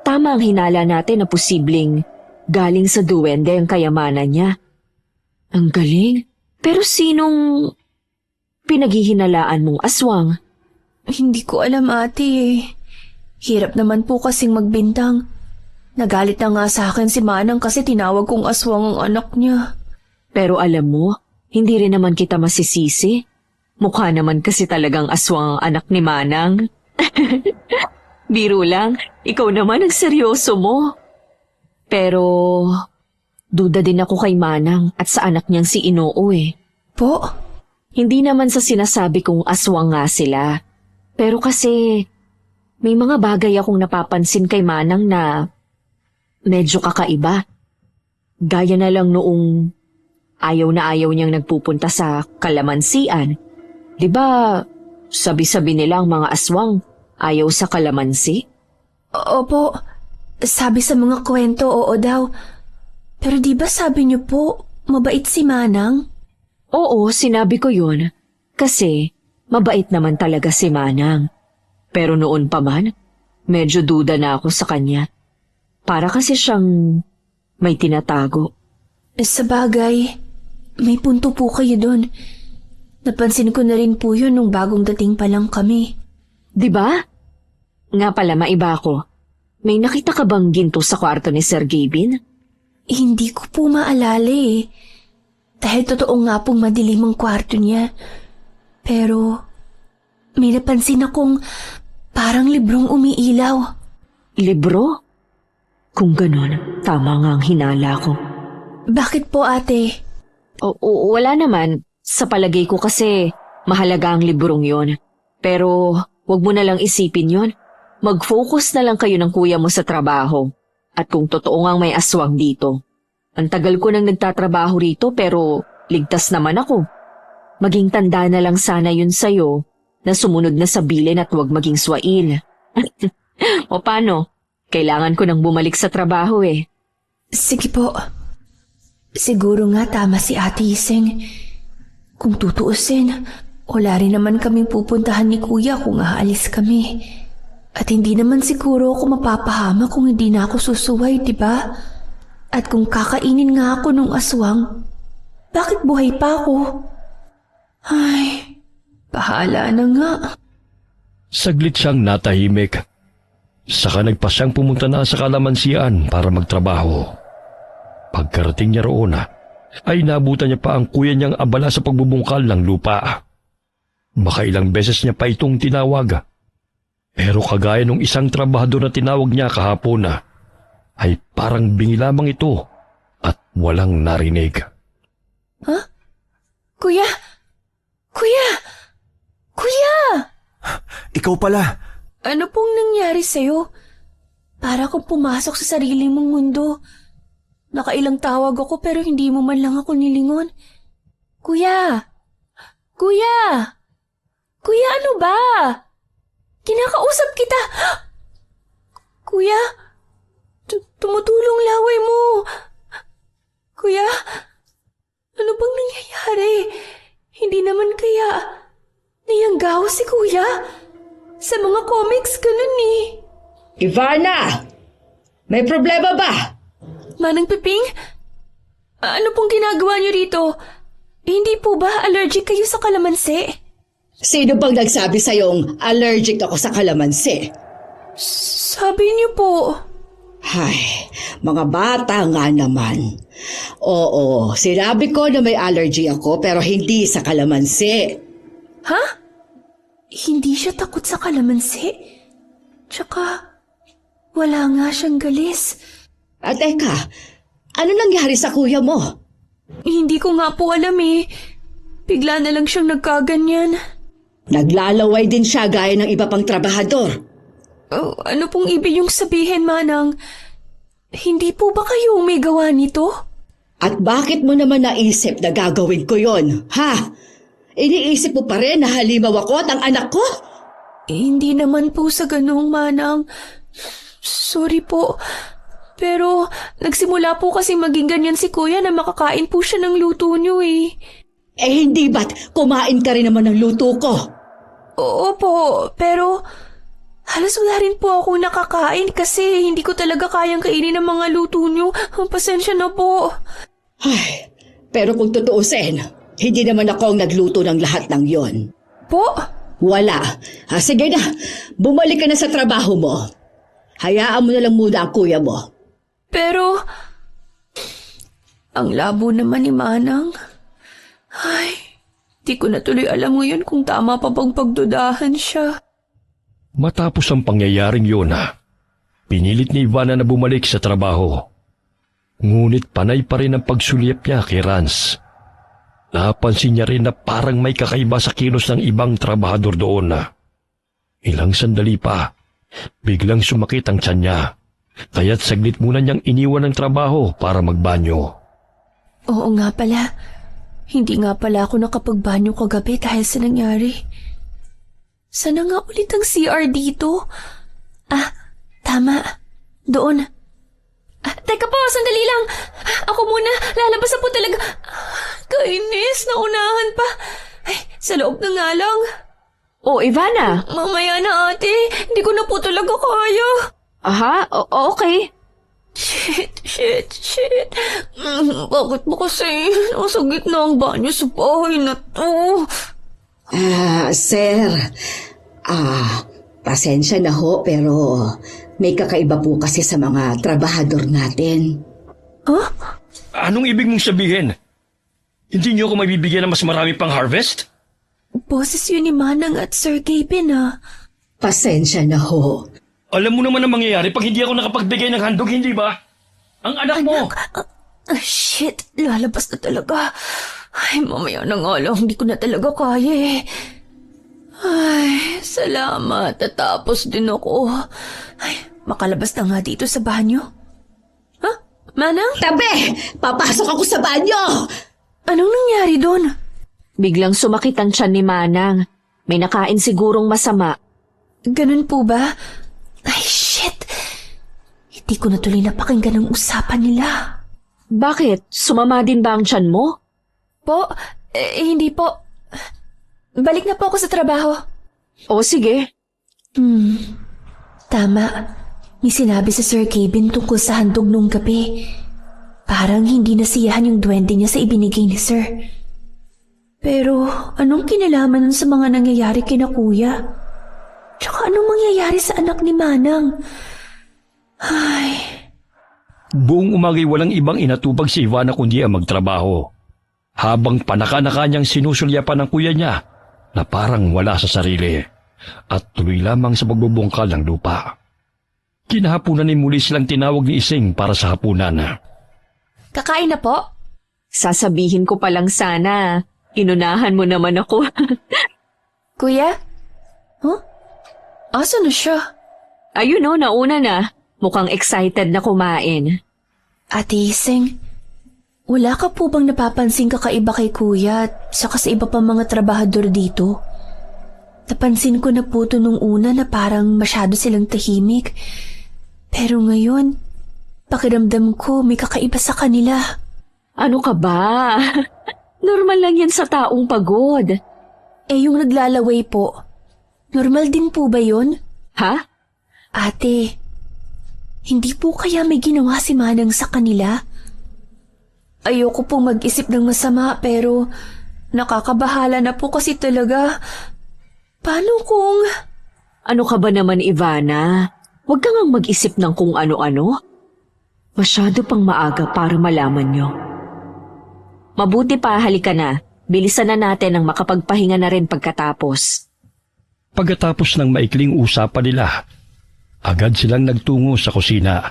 tama ang hinala natin na posibleng galing sa duwende ang kayamanan niya. Ang galing. Pero sinong pinaghihinalaan mong aswang? Hindi ko alam ate eh. Hirap naman po kasing magbintang. Nagalit na nga sa akin si Manang kasi tinawag kong aswang ang anak niya. Pero alam mo, hindi rin naman kita masisisi. Mukha naman kasi talagang aswang ang anak ni Manang. Biro lang, ikaw naman ang seryoso mo. Pero duda din ako kay Manang at sa anak niyang si Inoo eh. Po? Hindi naman sa sinasabi kong aswang nga sila. Pero kasi may mga bagay akong napapansin kay Manang na medyo kakaiba. Gaya na lang noong ayaw na ayaw niyang nagpupunta sa kalamansian. 'Di ba sabi-sabi nila ang mga aswang ayaw sa kalamansi? Opo, sabi sa mga kwento oo daw. Pero di ba sabi niyo po mabait si Manang? Oo, sinabi ko yun. Kasi mabait naman talaga si Manang. Pero noon pa man, medyo duda na ako sa kanya. Para kasi siyang may tinatago. Sa bagay, may punto po kayo doon. Napansin ko na rin po yun nung bagong dating pa lang kami. Di ba? Nga pala, maiba ako. May nakita ka bang ginto sa kwarto ni Sir Gavin? Hindi ko po maalala eh. Dahil totoo nga pong madilim ang kwarto niya. Pero may napansin akong parang librong umiilaw. Libro? Kung ganon, tama nga ang hinala ko. Bakit po ate? Wala naman. Sa palagay ko kasi mahalaga ang librong yon. Pero wag mo na lang isipin yon. Mag-focus na lang kayo ng kuya mo sa trabaho. At kung totoo ngang may aswang dito. Ang tagal ko nang nagtatrabaho rito pero ligtas naman ako. Maging tanda na lang sana yun sa'yo na sumunod na sa bilin at huwag maging swail. O paano? Kailangan ko nang bumalik sa trabaho eh. Sige po. Siguro nga tama si Ate Iseng. Kung tutuusin, wala rin naman kaming pupuntahan ni Kuya kung aalis kami. At hindi naman siguro ako mapapahama kung hindi na ako susuway, di ba? At kung kakainin nga ako nung aswang, bakit buhay pa ako? Ay, bahala na nga. Saglit siyang natahimik. Saka nagpasyang pumunta na sa kalamansian para magtrabaho. Pagkarating niya roon ay nabutan niya pa ang kuya niyang abala sa pagbubungkal ng lupa. Baka ilang beses niya pa itong tinawag. Pero kagaya nung isang trabahador na tinawag niya kahapon ay parang bingi lamang ito at walang narinig. Huh? Kuya! Kuya! Kuya! Ikaw pala. Ano pong nangyari sa'yo? Para kung pumasok sa sarili mong mundo. Nakailang tawag ako pero hindi mo man lang ako nilingon. Kuya! Kuya! Kuya, ano ba? Kinakausap kita! Kuya! Tumutulong laway mo! Kuya! Ano bang nangyayari? Hindi naman kaya niyanggaw si Kuya? Sa mga comics, ganun eh. Ivana! May problema ba? Manang Piping? Ano pong ginagawa niyo rito? Hindi po ba allergic kayo sa kalamansi? Sino bang nagsabi sa'yong allergic ako sa kalamansi? Sabi niyo po. Ay, mga bata nga naman. Oo, sinabi ko na may allergy ako pero hindi sa kalamansi. Ha? Hindi siya takot sa kalamansi? Tsaka, wala nga siyang galis. At teka, ano nangyari sa kuya mo? Hindi ko nga po alam eh. Bigla na lang siyang nagkaganyan. Naglalaway din siya gaya ng iba pang trabahador. Ano pong ibig yung sabihin, Manang? Hindi po ba kayo may gawa nito? At bakit mo naman naisip na gagawin ko yon, ha? Iniisip mo pa rin na halimaw ako at ang anak ko? Hindi naman po sa ganung, Manang. Sorry po. Pero nagsimula po kasi maging ganyan si Kuya na makakain po siya ng luto niyo eh. Eh hindi ba't kumain ka rin naman ng luto ko? Oo po, pero halos wala rin po ako nakakain kasi hindi ko talaga kayang kainin ang mga luto niyo. Pasensya na po. Ay, pero kung tutuusin, hindi naman ako ang nagluto ng lahat ng yon. Po? Wala. Sige na, bumalik ka na sa trabaho mo. Hayaan mo na lang muna ang kuya mo. Pero, ang labo naman ni Manang. Ay, di ko na tuloy alam ngayon kung tama pa bang pagdudahan siya. Matapos ang pangyayaring yun, pinilit ni Ivana na bumalik sa trabaho. Ngunit panay pa rin ang pagsulyap niya kay Rans. Napansin niya rin na parang may kakaiba sa kilos ng ibang trabahador doon. Ilang sandali pa, biglang sumakit ang tiyan niya. Kaya't saglit muna niyang iniwan ng trabaho para magbanyo. Oo nga pala. Hindi nga pala ako nakapagbanyo kagabi dahil sa nangyari. Sana nga ulit ang CR dito. Tama. Doon. Teka po, sandali lang. Ako muna, lalabas na po talaga. Kainis, naunahan pa. Ay, sa loob na nga lang. Oh, Ivana. Mamaya na ate, hindi ko na po talaga kaya. Aha, okay. Shit. Bakit ba kasi nasa gitna ang banyo sa bahay na to? Sir, pasensya na ho pero may kakaiba po kasi sa mga trabahador natin. Huh? Anong ibig mong sabihin? Hindi niyo ako mabibigyan ng mas marami pang harvest? Boses yun ni Manang at Sir Gavin Pasensya na ho. Alam mo naman ang mangyayari pag hindi ako nakapagbigay ng handog, hindi ba? Ang anak mo! Shit, lalabas na talaga. Ay, mamaya na nga lang, hindi ko na talaga kaya eh. Ay, salamat. Tatapos din ako. Ay, makalabas na nga dito sa banyo. Ha? Manang? Tabi! Papasok ako sa banyo! Anong nangyari doon? Biglang sumakit ang tiyan ni Manang. May nakain sigurong masama. Ganun po ba? Ay, shit! Hindi ko na tuloy napakinggan ang usapan nila. Bakit? Sumama din ba ang tiyan mo? Po? Hindi po. Balik na po ako sa trabaho. O sige. Tama. May sinabi sa Sir Kevin tungkol sa handog nung gabi. Parang hindi nasiyahan yung duwende niya sa ibinigay ni Sir. Pero anong kinalaman nun sa mga nangyayari kina Kuya? Tsaka anong mangyayari sa anak ni Manang? Ay... Buong umagay walang ibang inatubag si Ivana kundi ang magtrabaho. Habang panaka-naka niyang sinusulyapan ng kuya niya na parang wala sa sarili at tuloy lamang sa pagbubungkal ng lupa. Kinahapunan ni muli silang tinawag ni Ising para sa hapunan. Kakain na po? Sasabihin ko pa lang sana. Inunahan mo naman ako. Kuya? Huh? Asa na siya? Ayun o, nauna na. Mukhang excited na kumain. Ate Iseng, wala ka po bang napapansing kakaiba kay kuya at saka sa iba pang mga trabahador dito? Napansin ko na po to nung una na parang masyado silang tahimik. Pero ngayon, pakiramdam ko may kakaiba sa kanila. Ano ka ba? Normal lang yan sa taong pagod. Eh yung naglalaway po, normal din po ba yun? Ha? Ate, hindi po kaya may ginawa si Manang sa kanila? Ayoko pong mag-isip ng masama pero nakakabahala na po kasi talaga. Paano kung... Ano ka ba naman, Ivana? Huwag ka ngang mag-isip ng kung ano-ano. Masyado pang maaga para malaman nyo. Mabuti pa, halika na. Bilisan na natin ang makapagpahinga na rin pagkatapos. Pagkatapos ng maikling usapan nila, agad silang nagtungo sa kusina.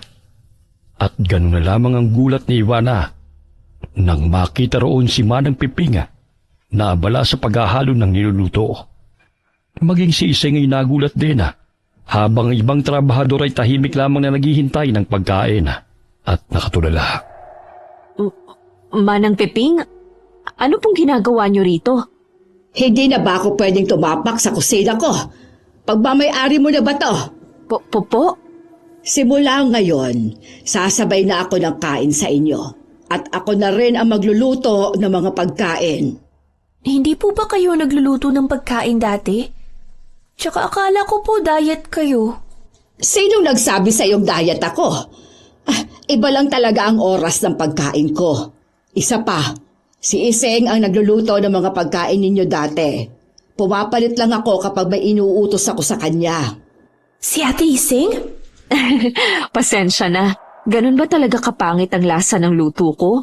At ganun na lamang ang gulat ni Ivana nang makita roon si Manang Piping na abala sa paghahalo ng niluluto. Maging si Iseng ay nagulat din habang ang ibang trabahador ay tahimik lamang na naghihintay ng pagkain at nakatulala. Manang Piping, ano pong ginagawa nyo rito? Hindi na ba ako pwedeng tumapak sa kusina ko? Pagmamayari mo na ba to? Po? Simula ngayon, sasabay na ako ng kain sa inyo. At ako na rin ang magluluto ng mga pagkain. Hindi po ba kayo nagluluto ng pagkain dati? Tsaka akala ko po diet kayo. Sinong nagsabi sa iyong diet ako? Iba lang talaga ang oras ng pagkain ko. Isa pa, si Iseng ang nagluluto ng mga pagkain ninyo dati. Pumapalit lang ako kapag may inuutos ako sa kanya. Si Ate Iseng? Pasensya na. Ganun ba talaga kapangit ang lasa ng luto ko?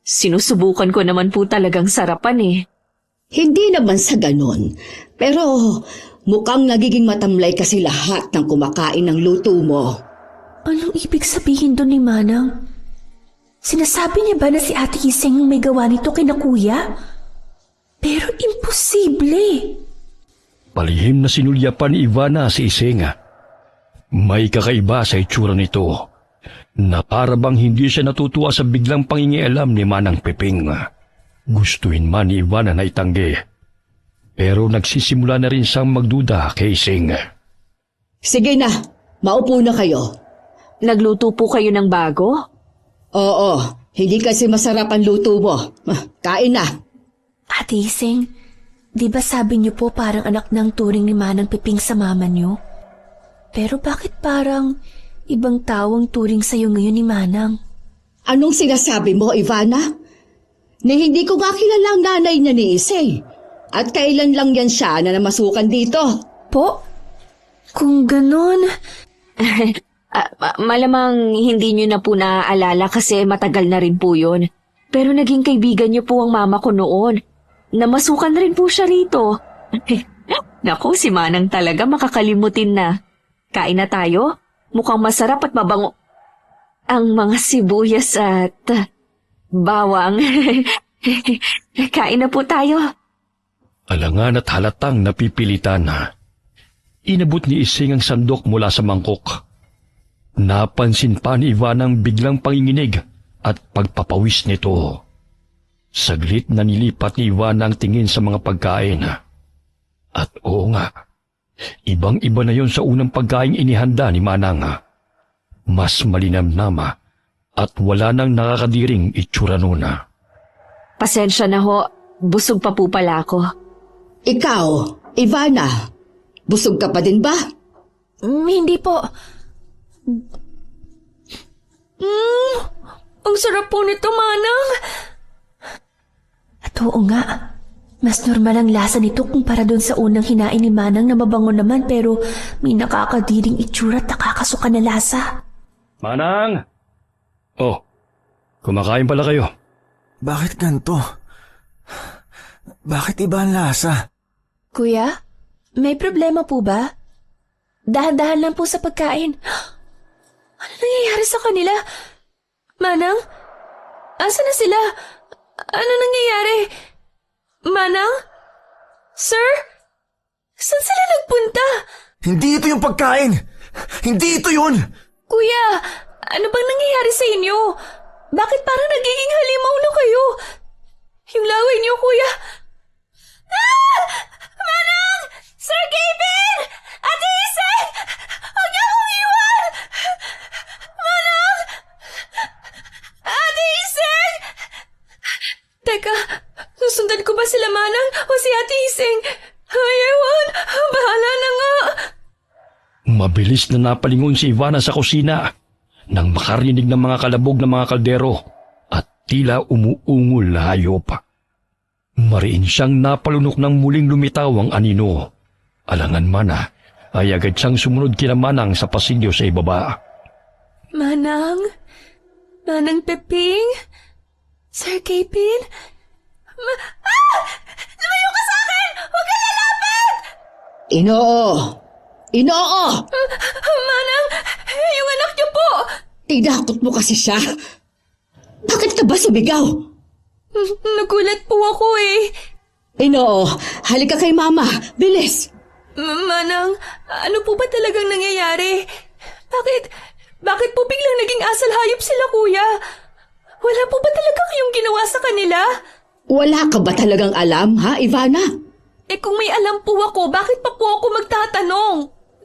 Sinusubukan ko naman po talagang sarapan eh. Hindi naman sa ganun. Pero mukhang nagiging matamlay kasi lahat ng kumakain ng luto mo. Anong ibig sabihin doon ni Manang? Sinasabi niya ba na si Ate Iseng ang may gawa nito kina kuya? Pero imposible. Palihim na sinulyapan ni Ivana si Iseng. May kakaiba sa itsura nito na para bang hindi siya natutuwa sa biglang pangingialam ni Manang Piping. Gustuin man ni Ivana na itanggi, pero nagsisimula na rin siyang magduda kay Iseng. Sige na, maupo na kayo. Nagluto po kayo ng bago? Oo, hindi kasi masarap ang luto mo. Kain na. Ate Iseng, di ba sabi niyo po parang anak ng turing ni Manang Piping sa mama niyo? Pero bakit parang ibang tawang turing sa'yo ngayon ni Manang? Anong sinasabi mo, Ivana? Na hindi ko nga kilala ang nanay niya ni Iseng. At kailan lang yan siya na namasukan dito? Po? Kung ganon... Malamang hindi nyo na po naaalala kasi matagal na rin po yun. Pero naging kaibigan nyo po ang mama ko noon. Namasukan rin po siya rito. Naku, si Manang talaga makakalimutin na. Kain na tayo? Mukhang masarap at mabango. Ang mga sibuyas at bawang. Kain na po tayo. Alangan at halatang napipilitan na. Inabot ni Iseng ang sandok mula sa mangkok. Napansin pa ni Ivana ang biglang panginginig at pagpapawis nito. Saglit na nilipat ni Ivana ang tingin sa mga pagkain. At oo nga, ibang-iba na yon sa unang pagkain inihanda ni Manang. Mas malinamnama at wala nang nakakadiring itsura noon. Pasensya na ho, busog pa po pala ako. Ikaw, Ivana, busog ka pa din ba? Hindi po. Ang sarap po nito, Manang. At oo nga, mas normal ang lasa nito kumpara doon sa unang hinain ni Manang na mabango naman pero may nakakadiring itsura at nakakasuka na lasa. Manang! Oh, kumakain pala kayo. Bakit ganito? Bakit iba ang lasa? Kuya, may problema po ba? Dahan-dahan lang po sa pagkain. Ano nangyayari sa kanila? Manang? Asa na sila? Ano nangyayari? Manang? Sir? Saan sila nagpunta? Hindi ito yung pagkain! Hindi ito yun! Kuya, ano bang nangyayari sa inyo? Bakit parang nagiging halimaw na kayo? Yung laway niyo, kuya. Ah! Manang! Sir Kevin! Ate Isay! Huwag niyo akong iwan! Manang! Ate Isay! Teka, susundan ko ba sila, Manang? O si Ate Iseng? Ay, ewan! Bahala na nga! Mabilis na napalingon si Ivana sa kusina nang makarinig ng mga kalabog ng mga kaldero at tila umuungol na hayop. Mariin siyang napalunok ng muling lumitaw ang anino. Alangan man ay agad siyang sumunod kina Manang sa pasilyo sa ibaba. Manang? Manang Peping? Sir Kevin? Lumayo ka sa akin! Huwag ka lalapit! Inoo! Inoo! Manang, yung anak niyo po! Tinakot mo kasi siya. Bakit ka ba sumigaw? Nagulat po ako eh. Inoo, halika kay Mama. Bilis! Manang, ano po ba talagang nangyayari? Bakit po biglang naging asal hayop sila, kuya? Wala po ba talaga kayong ginawa sa kanila? Wala ka ba talagang alam, ha, Ivana? Eh kung may alam po ako, bakit pa po ako magtatanong?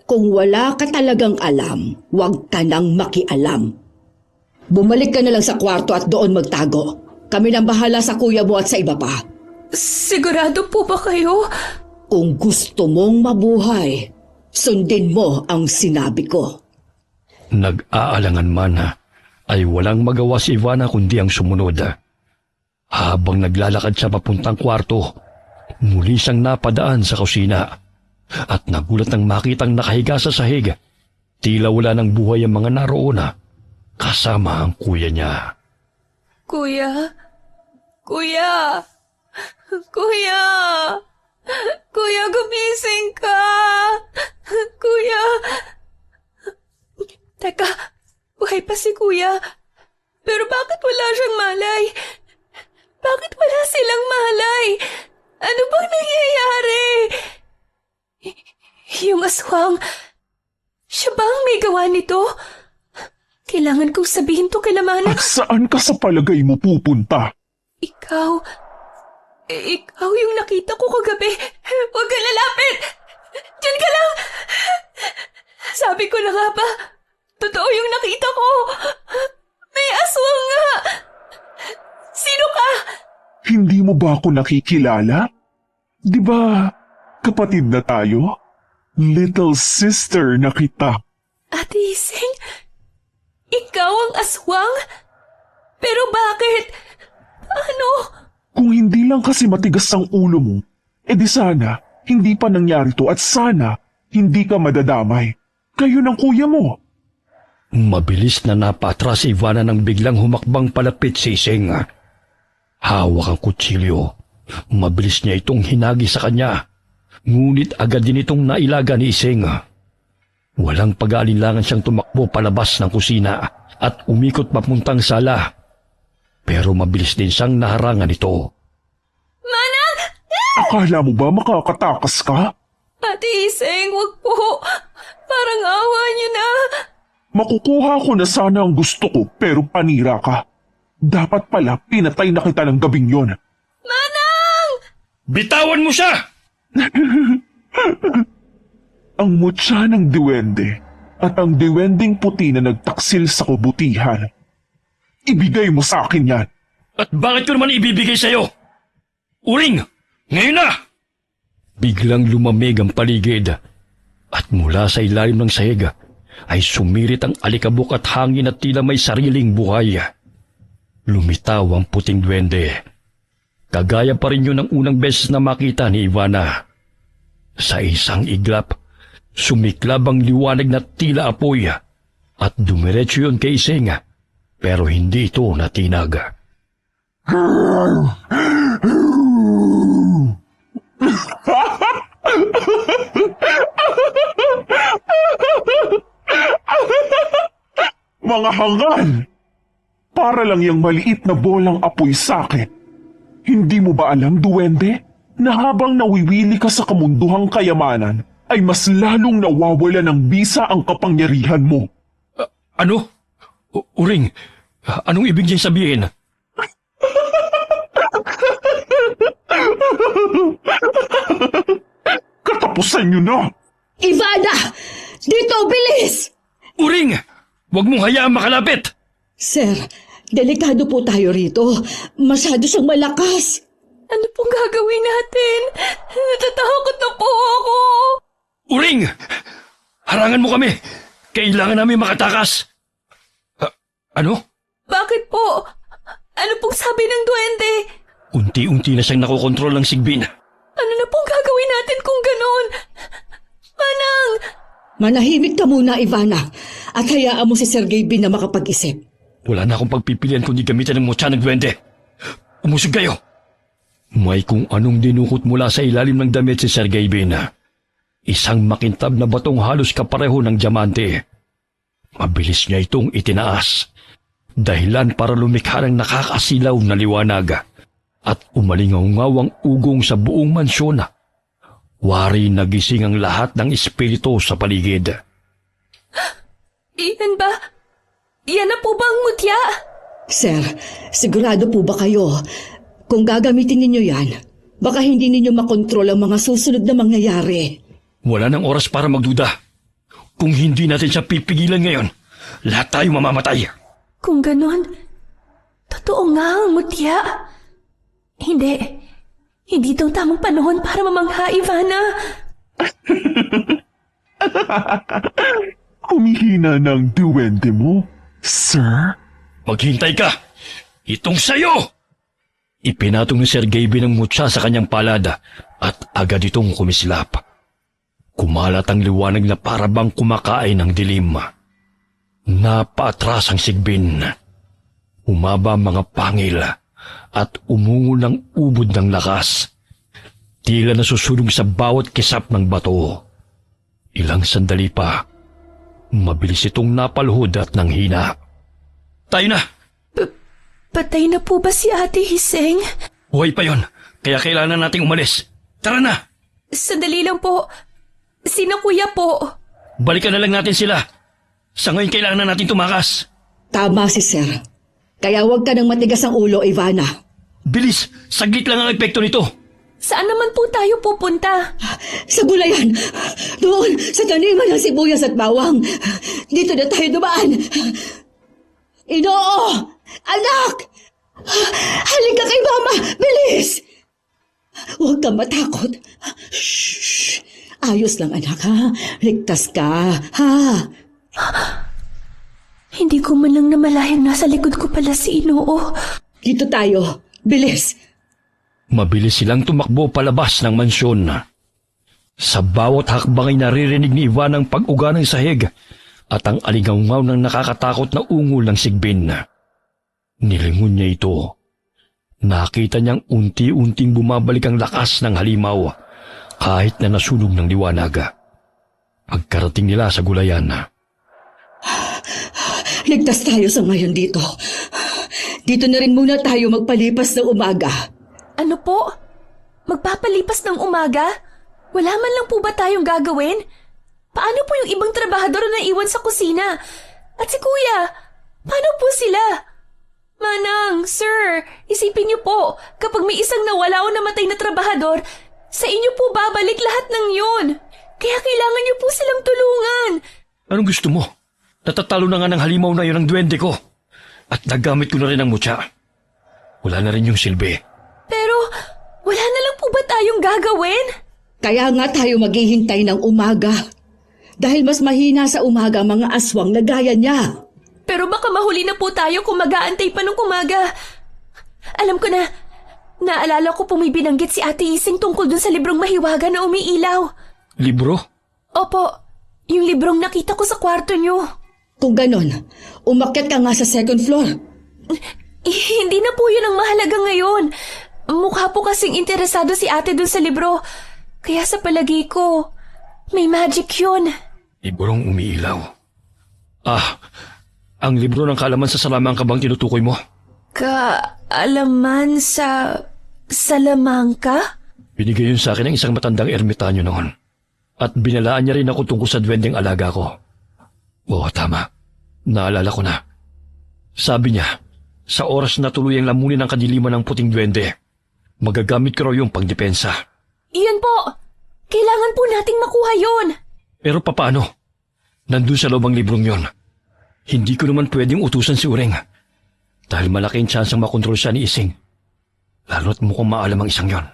Kung wala ka talagang alam, huwag ka nang makialam. Bumalik ka na lang sa kwarto at doon magtago. Kami nang bahala sa kuya mo at sa iba pa. Sigurado po ba kayo? Kung gusto mong mabuhay, sundin mo ang sinabi ko. Nag-aalangan man ay walang magawa si Ivana kundi ang sumunod. Habang naglalakad siya papuntang kwarto, muli siyang napadaan sa kusina at nagulat nang makitang nakahiga sa sahig. Tila wala ng buhay ang mga naroon kasama ang kuya niya. Kuya? Kuya? Kuya? Kuya, gumising ka! Kuya! Teka, buhay pa si kuya. Pero bakit wala siyang malay? Bakit wala silang malay? Ano bang nangyayari? Yung aswang, siya ba ang may gawa nito? Kailangan kong sabihin to kay Manang. At saan ka sa palagay mo pupunta? Ikaw yung nakita ko kagabi. Huwag ka lalapit! Diyan ka lang! Sabi ko na nga ba, totoo yung nakita ko. May aswang nga! Sino ka? Hindi mo ba ako nakikilala? Di ba, kapatid na tayo? Little sister na kita. Ate Iseng, ikaw ang aswang? Pero bakit? Ano? Kung hindi lang kasi matigas ang ulo mo, edi sana hindi pa nangyari to at sana hindi ka madadamay. Kayo ng kuya mo. Mabilis na napatras si Ivana nang biglang humakbang palapit si Iseng. Hawak ang kutsilyo. Mabilis niya itong hinagi sa kanya. Ngunit agad din itong nailaga ni Iseng. Walang pag-aalinlangan siyang tumakbo palabas ng kusina at umikot papuntang sala. Pero mabilis din siyang naharangan ito. Manang! Akala mo ba makakatakas ka? Ate Iseng, wag po. Parang awa niyo na. Makukuha ko na sana ang gusto ko pero panira ka. Dapat pala pinatay na kita ng gabing yon. Manang! Bitawan mo siya! Ang mutya ng diwende at ang diwending puti na nagtaksil sa kabutihan. Ibigay mo sa akin yan. At bakit ko naman ibibigay sa'yo? Uring! Ngayon na! Biglang lumamig ang paligid at mula sa ilalim ng sahig ay sumirit ang alikabok at hangin at tila may sariling buhay. Lumitaw ang puting duwende. Kagaya pa rin yun ang unang beses na makita ni Ivana. Sa isang iglap, sumiklab ang liwanag na tila apoy at dumiretso yun kay Iseng. Pero hindi ito natinag. Mga hangal! Para lang yung maliit na bolang apoy sa akin. Hindi mo ba alam, duwende? na habang nawiwili ka sa kamunduhang kayamanan, ay mas lalong nawawala ng bisa ang kapangyarihan mo. Ano? Uring, anong ibig niyang sabihin? Katapusan niyo na! Ivana! Dito, bilis! Uring! Huwag mong hayaang makalapit! Sir, delikado po tayo rito. Masyado siyang malakas. Ano pong gagawin natin? Natatakot na po ako. Uring! Harangan mo kami! Kailangan namin makatakas! Ano? Bakit po? Ano pong sabi ng duwende? Unti-unti na siyang nakokontrol ng sigbin. Ano na pong gagawin natin kung ganon? Manang! Manahimik ka muna, Ivana. At hayaan mo si Sergey Bin na makapag-isip. Wala na akong pagpipilian kundi gamitan ng mutya ng duwende. Umusog kayo! May kung anong dinukot mula sa ilalim ng damit si Sergey Bin. Isang makintab na batong halos kapareho ng diamante. Mabilis niya itong itinaas. Dahilan para lumikha ng nakakasilaw na liwanag at umalingaw-ngawang ugong sa buong mansyon. Wari nagising ang lahat ng espiritu sa paligid. Iyan ba? Iyan na po ba ang mutya? Sir, sigurado po ba kayo? Kung gagamitin ninyo yan, baka hindi ninyo makontrol ang mga susunod na mangyayari. Wala nang oras para magduda. Kung hindi natin siya pipigilan ngayon, lahat tayo mamamatay. Kung ganon, totoo nga ang mutya. Hindi daw tamang panahon para mamangha, Ivana. Humihina ng duwende mo, sir? Maghintay ka! Itong sayo! Ipinatong ni Sergey Bin ang mutya sa kanyang palada at agad itong kumislap. Kumalat ang liwanag na parabang kumakain ng dilim. Napaatras ang sigbin. Humaba ang mga pangil at umungol ng ubod ng lakas. Tila nasusunog sa bawat kisap ng bato. Ilang sandali pa, mabilis itong napaluhod at nanghina. Tayo na! Patay na po ba si Ate Hiseng? Buhay pa yon, kaya kailangan nating umalis. Tara na! Sandali lang po. Sino kuya po? Balikan na lang natin sila. Sa ngayon kailangan na natin tumakas. Tama si Sir. Kaya huwag ka nang matigas ang ulo, Ivana. Bilis! Saglit lang ang epekto nito. Saan naman po tayo pupunta? Sa gulayan! Doon, sa taniman ng sibuyas at bawang. Dito na tayo dumaan. Inoo! Anak! Halika kay Mama! Bilis! Huwag kang matakot. Shh! Ayos lang, anak, ha? Ligtas ka, ha? Hindi ko man lang namalayang nasa likod ko pala si Inoo. Dito tayo. Bilis! Mabilis silang tumakbo palabas ng mansyon. Sa bawat hakbang ay naririnig ni Ivan ang pag-uga ng sahig at ang alingaw-ngaw ng nakakatakot na ungol ng sigbin. Nilingon niya ito. Nakita niyang unti-unting bumabalik ang lakas ng halimaw kahit na nasunog ng liwanag. Pagkarating nila sa gulayan, Ligtas tayo sa ngayon dito. Dito na rin muna tayo magpalipas ng umaga. Ano po? Magpapalipas ng umaga? Wala man lang po ba tayong gagawin? Paano po yung ibang trabahador na iwan sa kusina? At si Kuya, paano po sila? Manang, sir, isipin niyo po, kapag may isang nawala o namatay na trabahador, sa inyo po babalik lahat ng yun. Kaya kailangan niyo po silang tulungan. anong gusto mo? Natatalo na nga ng halimaw na yun ang duwende ko. At nagamit ko na rin ang mutya. Wala na rin yung silbi. Pero, wala na lang po ba tayong gagawin? Kaya nga tayo maghihintay ng umaga. Dahil mas mahina sa umaga ang mga aswang na gaya niya. Pero baka mahuli na po tayo kung mag-aantay pa ng umaga. Alam ko na, naalala ko pong may binanggit si Ate Ising tungkol dun sa librong mahiwaga na umiilaw. Libro? Opo, yung librong nakita ko sa kwarto niyo. Kung ganon, umakyat ka nga sa second floor. Hindi na po yun ang mahalaga ngayon. Mukha po kasing interesado si ate dun sa libro. Kaya sa palagi ko, may magic yun. Librong umiilaw. Ang libro ng kaalaman sa salamangka bang tinutukoy mo? Kaalaman sa salamangka? Binigay yun sa akin ng isang matandang ermitanyo noon. At binalaan niya rin ako tungkol sa duwendeng alaga ko. Oo, tama. Naalala ko na. Sabi niya, sa oras na tuluyang lamunin ang kadiliman ng puting duwende, magagamit ko raw yung pagdepensa. Iyan po! Kailangan po nating makuha yon. Pero papaano? Nandun sa loob ang librong yon. Hindi ko naman pwedeng utusan si Ureng. Dahil malaking tsansang makontrol siya ni Ising. Lalo't mukhang maalam ang isang yon.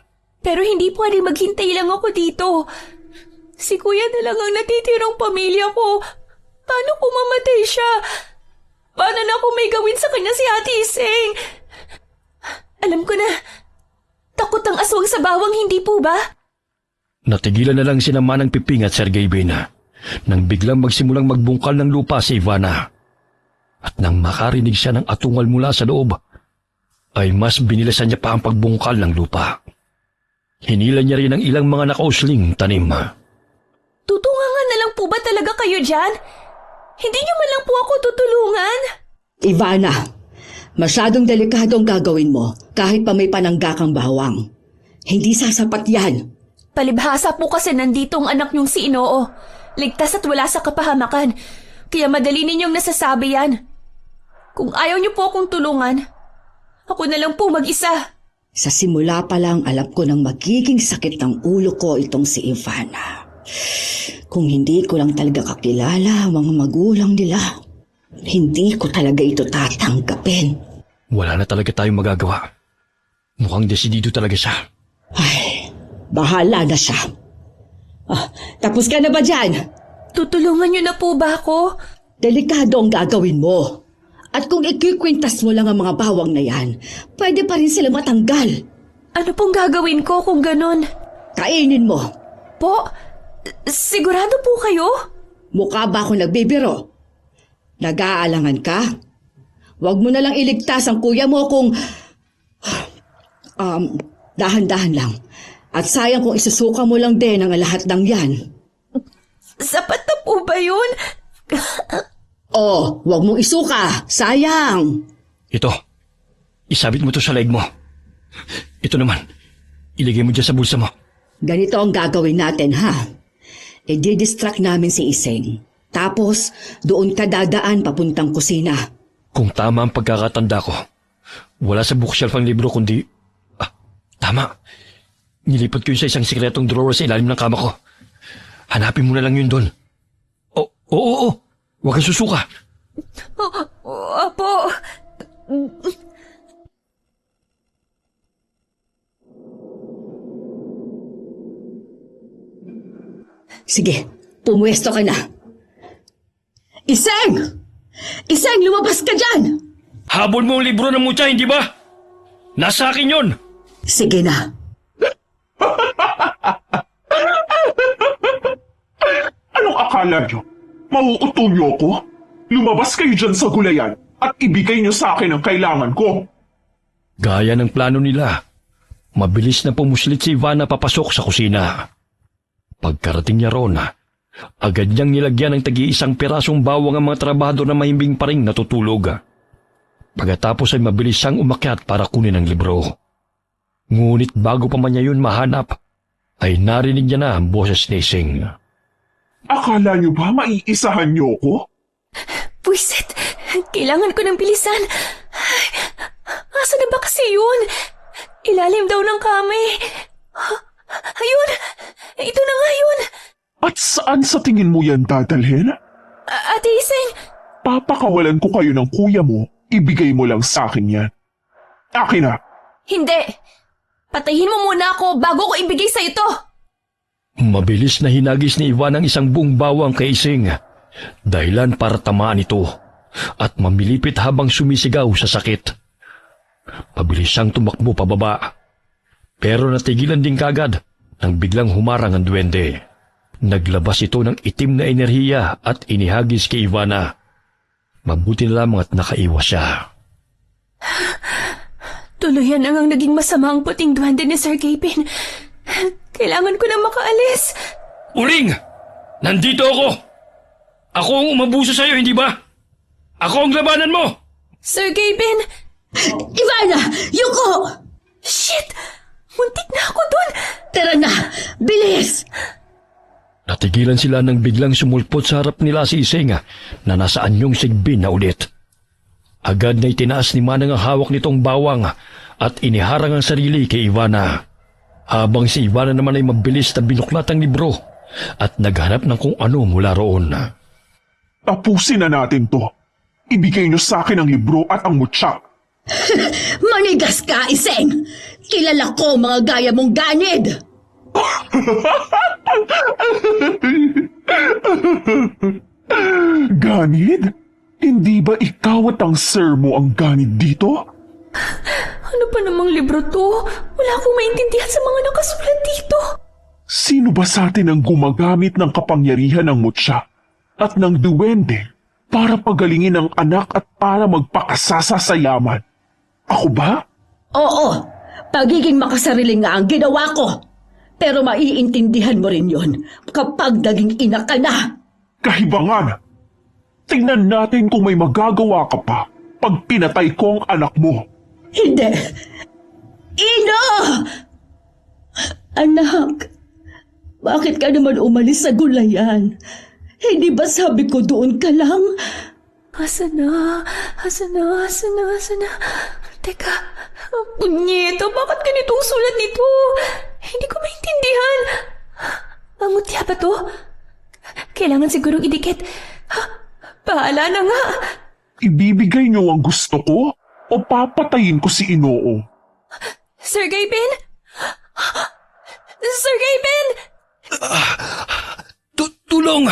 Pero hindi pwede maghintay lang ako dito. Si Kuya na lang ang natitirang pamilya ko. Paano kung mamatay siya? Paano na kung may gawin sa kanya si Ate Ising? Alam ko na. Takot ang aswang sa bawang, hindi po ba? Natigilan na lang si Manang Piping at Sergey Bena nang biglang magsimulang magbungkal ng lupa si Ivana. At nang makarinig siya ng atungal mula sa loob, ay mas binilasan niya pa ang pagbungkal ng lupa. Hinila niya rin ang ilang mga nakausling tanim. Tutungangan na lang po ba talaga kayo dyan? Hindi niyo man lang po ako tutulungan? Ivana, masyadong delikado ang gagawin mo kahit pa may panangga kang bawang. Hindi sasapat yan. Palibhasa po kasi nandito ang anak niyong si Inoo. Ligtas at wala sa kapahamakan. Kaya madali ninyong nasasabi yan. Kung ayaw niyo po akong tulungan, ako na lang po mag-isa. Sa simula pa lang alam ko nang magiging sakit ng ulo ko itong si Ivana. Kung hindi ko lang talaga kakilala ang mga magulang nila, hindi ko talaga ito tatanggapin. Wala na talaga tayong magagawa. Mukhang desidido talaga siya. Ay, bahala na siya. Tapos ka na ba dyan? Tutulungan niyo na po ba ako? Delikado ang gagawin mo. At kung ikikwintas mo lang ang mga bawang na yan, pwede pa rin sila matanggal. Ano pong gagawin ko kung ganon? Kainin mo. Po, sigurado po kayo? Mukha ba ako nagbibiro? Nag-aalangan ka? Huwag mo na lang iligtas ang kuya mo kung... dahan-dahan lang. At sayang kung isusuka mo lang din ang lahat ng yan. Sapat na po ba yun? Oh, huwag mong isuka. Sayang. Ito, isabit mo to sa leg mo. Ito naman, ilagay mo dyan sa bulsa mo. Ganito ang gagawin natin, ha? I-distract namin si Iseng. Tapos, doon ka dadaan papuntang kusina. Kung tama ang pagkakatanda ko, wala sa bookshelf ang libro kundi... tama. Nilipat ko yun sa isang sikretong drawer sa ilalim ng kama ko. Hanapin mo na lang yun doon. Oo. Huwag kang susuka. Apo. Sige, pumuesto ka na. Iseng! Iseng, lumabas ka dyan! Habol mo ang libro ng mutya, hindi ba? Nasa akin yun! Sige na. Anong akala nyo? Mauuto nyo ako? Lumabas kayo dyan sa gulayan at ibigay nyo sa akin ang kailangan ko. Gaya ng plano nila, mabilis na pumuslit si Ivana papasok sa kusina. Pagkarating niya roon, agad niyang nilagyan ng tagi-isang pirasong bawang ang mga trabahador na mahimbing pa rin natutulog. Pagkatapos ay mabilis siyang umakyat para kunin ang libro. Ngunit bago pa man niya yun mahanap, ay narinig niya na ang boses ni Ising. Akala nyo ba maiisahan nyo ko? Buisit, kailangan ko ng bilisan. Asa na ba kasi yun? Ilalim daw ng kami. Ayun! Ito na nga yun! At saan sa tingin mo yan dadalhin? Ate Iseng! Papakawalan ko kayo ng kuya mo, ibigay mo lang sa akin yan. Akin na! Hindi! Patayin mo muna ako bago ko ibigay sa ito! Mabilis na hinagis ni Ivan ang isang buong bawang kay Ising, dahilan para tamaan ito at mamilipit habang sumisigaw sa sakit. Pabilis siyang tumakbo pababa, pero natigilan din kagad nang biglang humarang ang duwende. Naglabas ito ng itim na enerhiya at inihagis kay Ivana. Mabuti na lamang at nakaiwas siya. Tuluyan na ngang naging masama ang puting duwende ni Sir Gapin. Kailangan ko na makaalis. Uring! Nandito ako! Ako ang umabuso sa'yo, hindi ba? Ako ang labanan mo! Sir Gapin! Ivana! Yuko! Shit! Muntik na ako dun! Natigilan sila nang biglang sumulpot sa harap nila si Iseng na nasa anyong sigbin na ulit. Agad na itinaas ni Manang ang hawak nitong bawang at iniharang ang sarili kay Ivana. Habang si Ivana naman ay mabilis na binuklat ang libro at naghanap ng kung ano mula roon. Tapusin na natin to. Ibigay niyo sa akin ang libro at ang mutya. Manigas ka, Iseng! Kilala ko mga gaya mong ganid! Ganid? Hindi ba ikaw at ang sir mo ang ganid dito? Ano pa namang libro to? Wala akong maintindihan sa mga nakasulat dito. Sino ba sa atin ang gumagamit ng kapangyarihan ng mutya at ng duwende para pagalingin ang anak at para magpakasasa sa yaman? Ako ba? Oo, pagiging makasarili nga ang ginawa ko. Pero maiintindihan mo rin yon kapag naging ina ka na. Kahibangan! Tingnan natin kung may magagawa ka pa pag pinatay ko ang anak mo. Hindi! Ina! Anak, bakit ka naman umalis sa gulayan? Hindi ba sabi ko doon ka lang? Asa na? Teka, punyeta, bakit ganitong sulat nito? Hindi ko maintindihan. Ang mutya ba to? Kailangan sigurong idikit. Bahala na nga. Ibibigay niyo ang gusto ko o papatayin ko si Inoo? Sir Gabin? Sir Gabin! Tulong!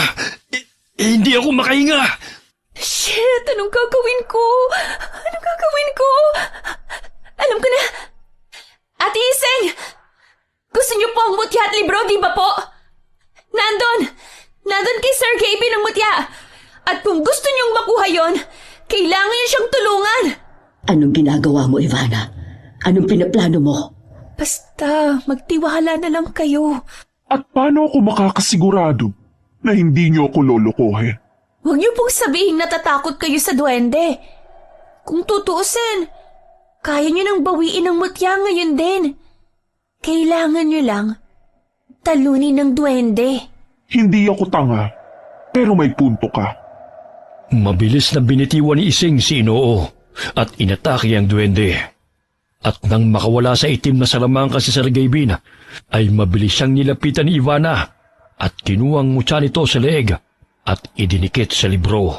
Hindi ako makahinga! Shit! Anong gagawin ko? Alam ko na! Ate Iseng! Gusto niyo po ang mutya at libro, di ba po? Nandun kay Sir Gabin ang mutya! At kung gusto niyong makuha yon, kailangan niyo siyang tulungan! Anong ginagawa mo, Ivana? Anong pinaplano mo? Basta, magtiwala na lang kayo. At paano ako makakasigurado na hindi niyo ako lolokohin? Huwag niyo pong sabihin natatakot kayo sa duwende. Kung tutuusin, kaya niyo nang bawiin ang mutya ngayon din. Kailangan niyo lang talunin ng duwende. Hindi ako tanga, pero may punto ka. Mabilis na binitiwan ni Iseng si Inoo at inatake ang duwende. At nang makawala sa itim na salamangka si Sir Gabin, ay mabilis siyang nilapitan ni Ivana at kinuwang mutya nito sa leeg at idinikit sa libro.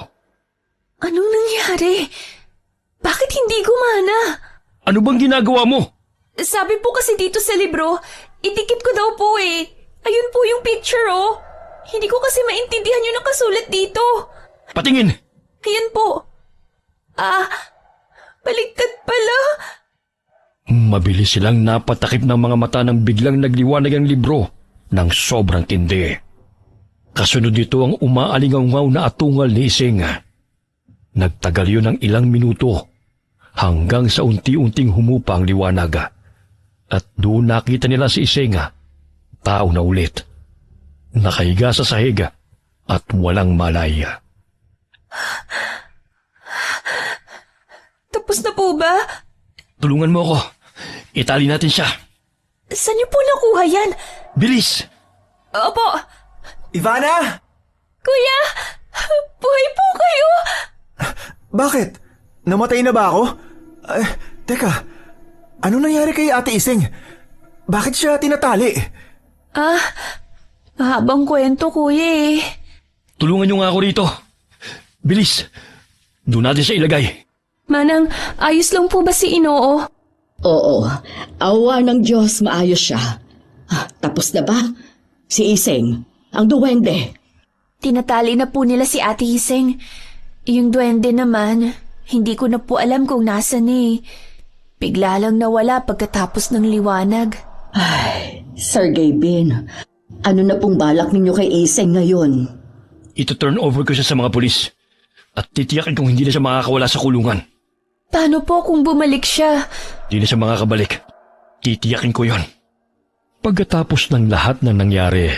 Anong nangyari? Bakit hindi gumana? Ano bang ginagawa mo? Sabi po kasi dito sa libro, idikit ko daw po eh. Ayun po yung picture oh. Hindi ko kasi maintindihan yung nakasulat dito. Patingin! Ayan po. Baligtad pala. Mabilis silang napatakip ng mga mata nang biglang nagliwanag ang libro ng sobrang tindi. Kasunod nito ang umaalingaw na atungal ni Iseng. Nagtagal yun ng ilang minuto hanggang sa unti-unting humupa ang liwanag. At doon nakita nila si Iseng, tao na ulit. Nakahiga sa sahig at walang malay. Tapos na po ba? Tulungan mo ako. Itali natin siya. Saan niyo po nakuha yan? Bilis! Opo. Ivana! Kuya! Buhay po kayo! Bakit? Namatay na ba ako? Teka, ano nangyari kay Ate Iseng? Bakit siya tinatali? Mahabang kwento, kuya eh. Tulungan niyo nga ako rito. Bilis! Doon natin siya ilagay. Manang, ayos lang po ba si Inoo? Oo, awa ng Diyos, maayos siya. Tapos na ba? Si Iseng, ang duwende. Tinatali na po nila si Ate Iseng. Yung duwende naman, hindi ko na po alam kung nasan eh. Bigla lang nawala pagkatapos ng liwanag. Ay, Sir Gabin, ano na pong balak ninyo kay Iseng ngayon? Ito-turn over ko siya sa mga pulis at titiyakin kung hindi na siya makakawala sa kulungan. Paano po kung bumalik siya? Hindi na siya makakabalik. Titiyakin ko yon. Pagkatapos ng lahat na nangyari,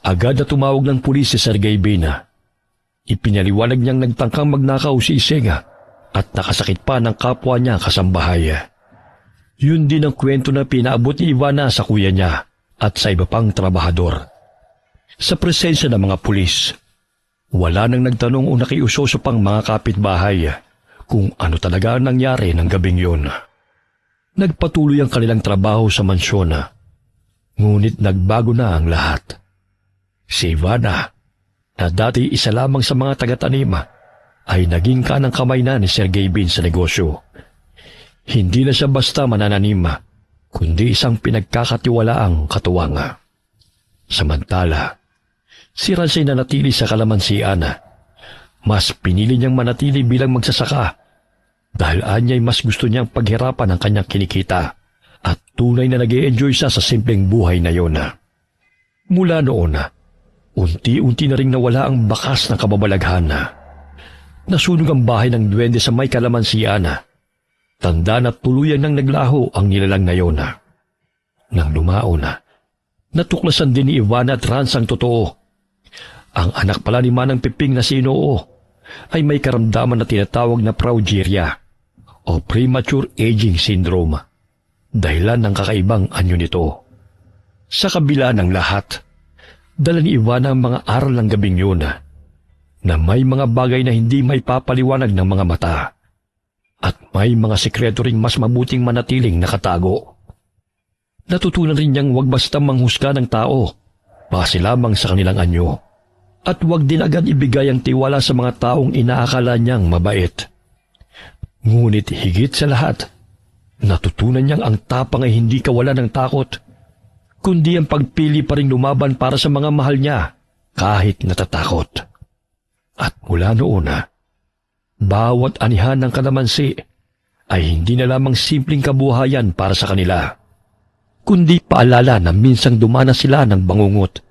agad na tumawag ng pulis si Sir Gabin. Ipinaliwanag niyang nagtangkang magnakaw si Iseng at nakasakit pa ng kapwa niya kasambahay. Yun din ang kwento na pinaabot ni Ivana sa kuya niya at sa iba pang trabahador. Sa presensya ng mga pulis, wala nang nagtanong o nakiusoso pang mga kapitbahay kung ano talaga ang nangyari ng gabing yun. Nagpatuloy ang kanilang trabaho sa mansyon, ngunit nagbago na ang lahat. Si Ivana, na dati isa lamang sa mga taga-tanim, ay naging kanang kamay na ni Sergey Bin sa negosyo. Hindi na siya basta manananim, kundi isang pinagkakatiwalaang katuwang. Samantala, si Ransay na natili sa kalamansian. Mas pinili niyang manatili bilang magsasaka dahil anya'y mas gusto niyang paghirapan ang kanyang kinikita at tunay na nag-e-enjoy siya sa simpleng buhay na yon. Mula noon, unti-unti na ring nawala ang bakas ng kababalaghan. Nasunog ang bahay ng duwende sa may kalamansian. Tanda na tuluyan nang naglaho ang nilalang na yon. Nang lumaon, natuklasan din ni Ivana at Rans ang totoo. Ang anak pala ni Manang Piping na si Inoo ay may karamdaman na tinatawag na progeria o premature aging syndrome, dahilan ng kakaibang anyo nito. Sa kabila ng lahat, dala ni Ivana ang mga aral ng gabing yun na may mga bagay na hindi may papaliwanag ng mga mata at may mga sekreto ring mas mabuting manatiling nakatago. Natutunan rin niyang wag basta manghusga ng tao base lamang sa kanilang anyo at wag din agad ibigay ang tiwala sa mga taong inaakala niyang mabait. Ngunit higit sa lahat, natutunan niyang ang tapang ay hindi kawalan ng takot, kundi ang pagpili pa rin lumaban para sa mga mahal niya kahit natatakot. At mula noon, bawat anihan ng kalamansi ay hindi na lamang simpleng kabuhayan para sa kanila, kundi paalala na minsang dumana sila ng bangungot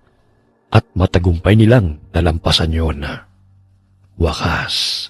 at matagumpay nilang nalampasan yon. Wakas,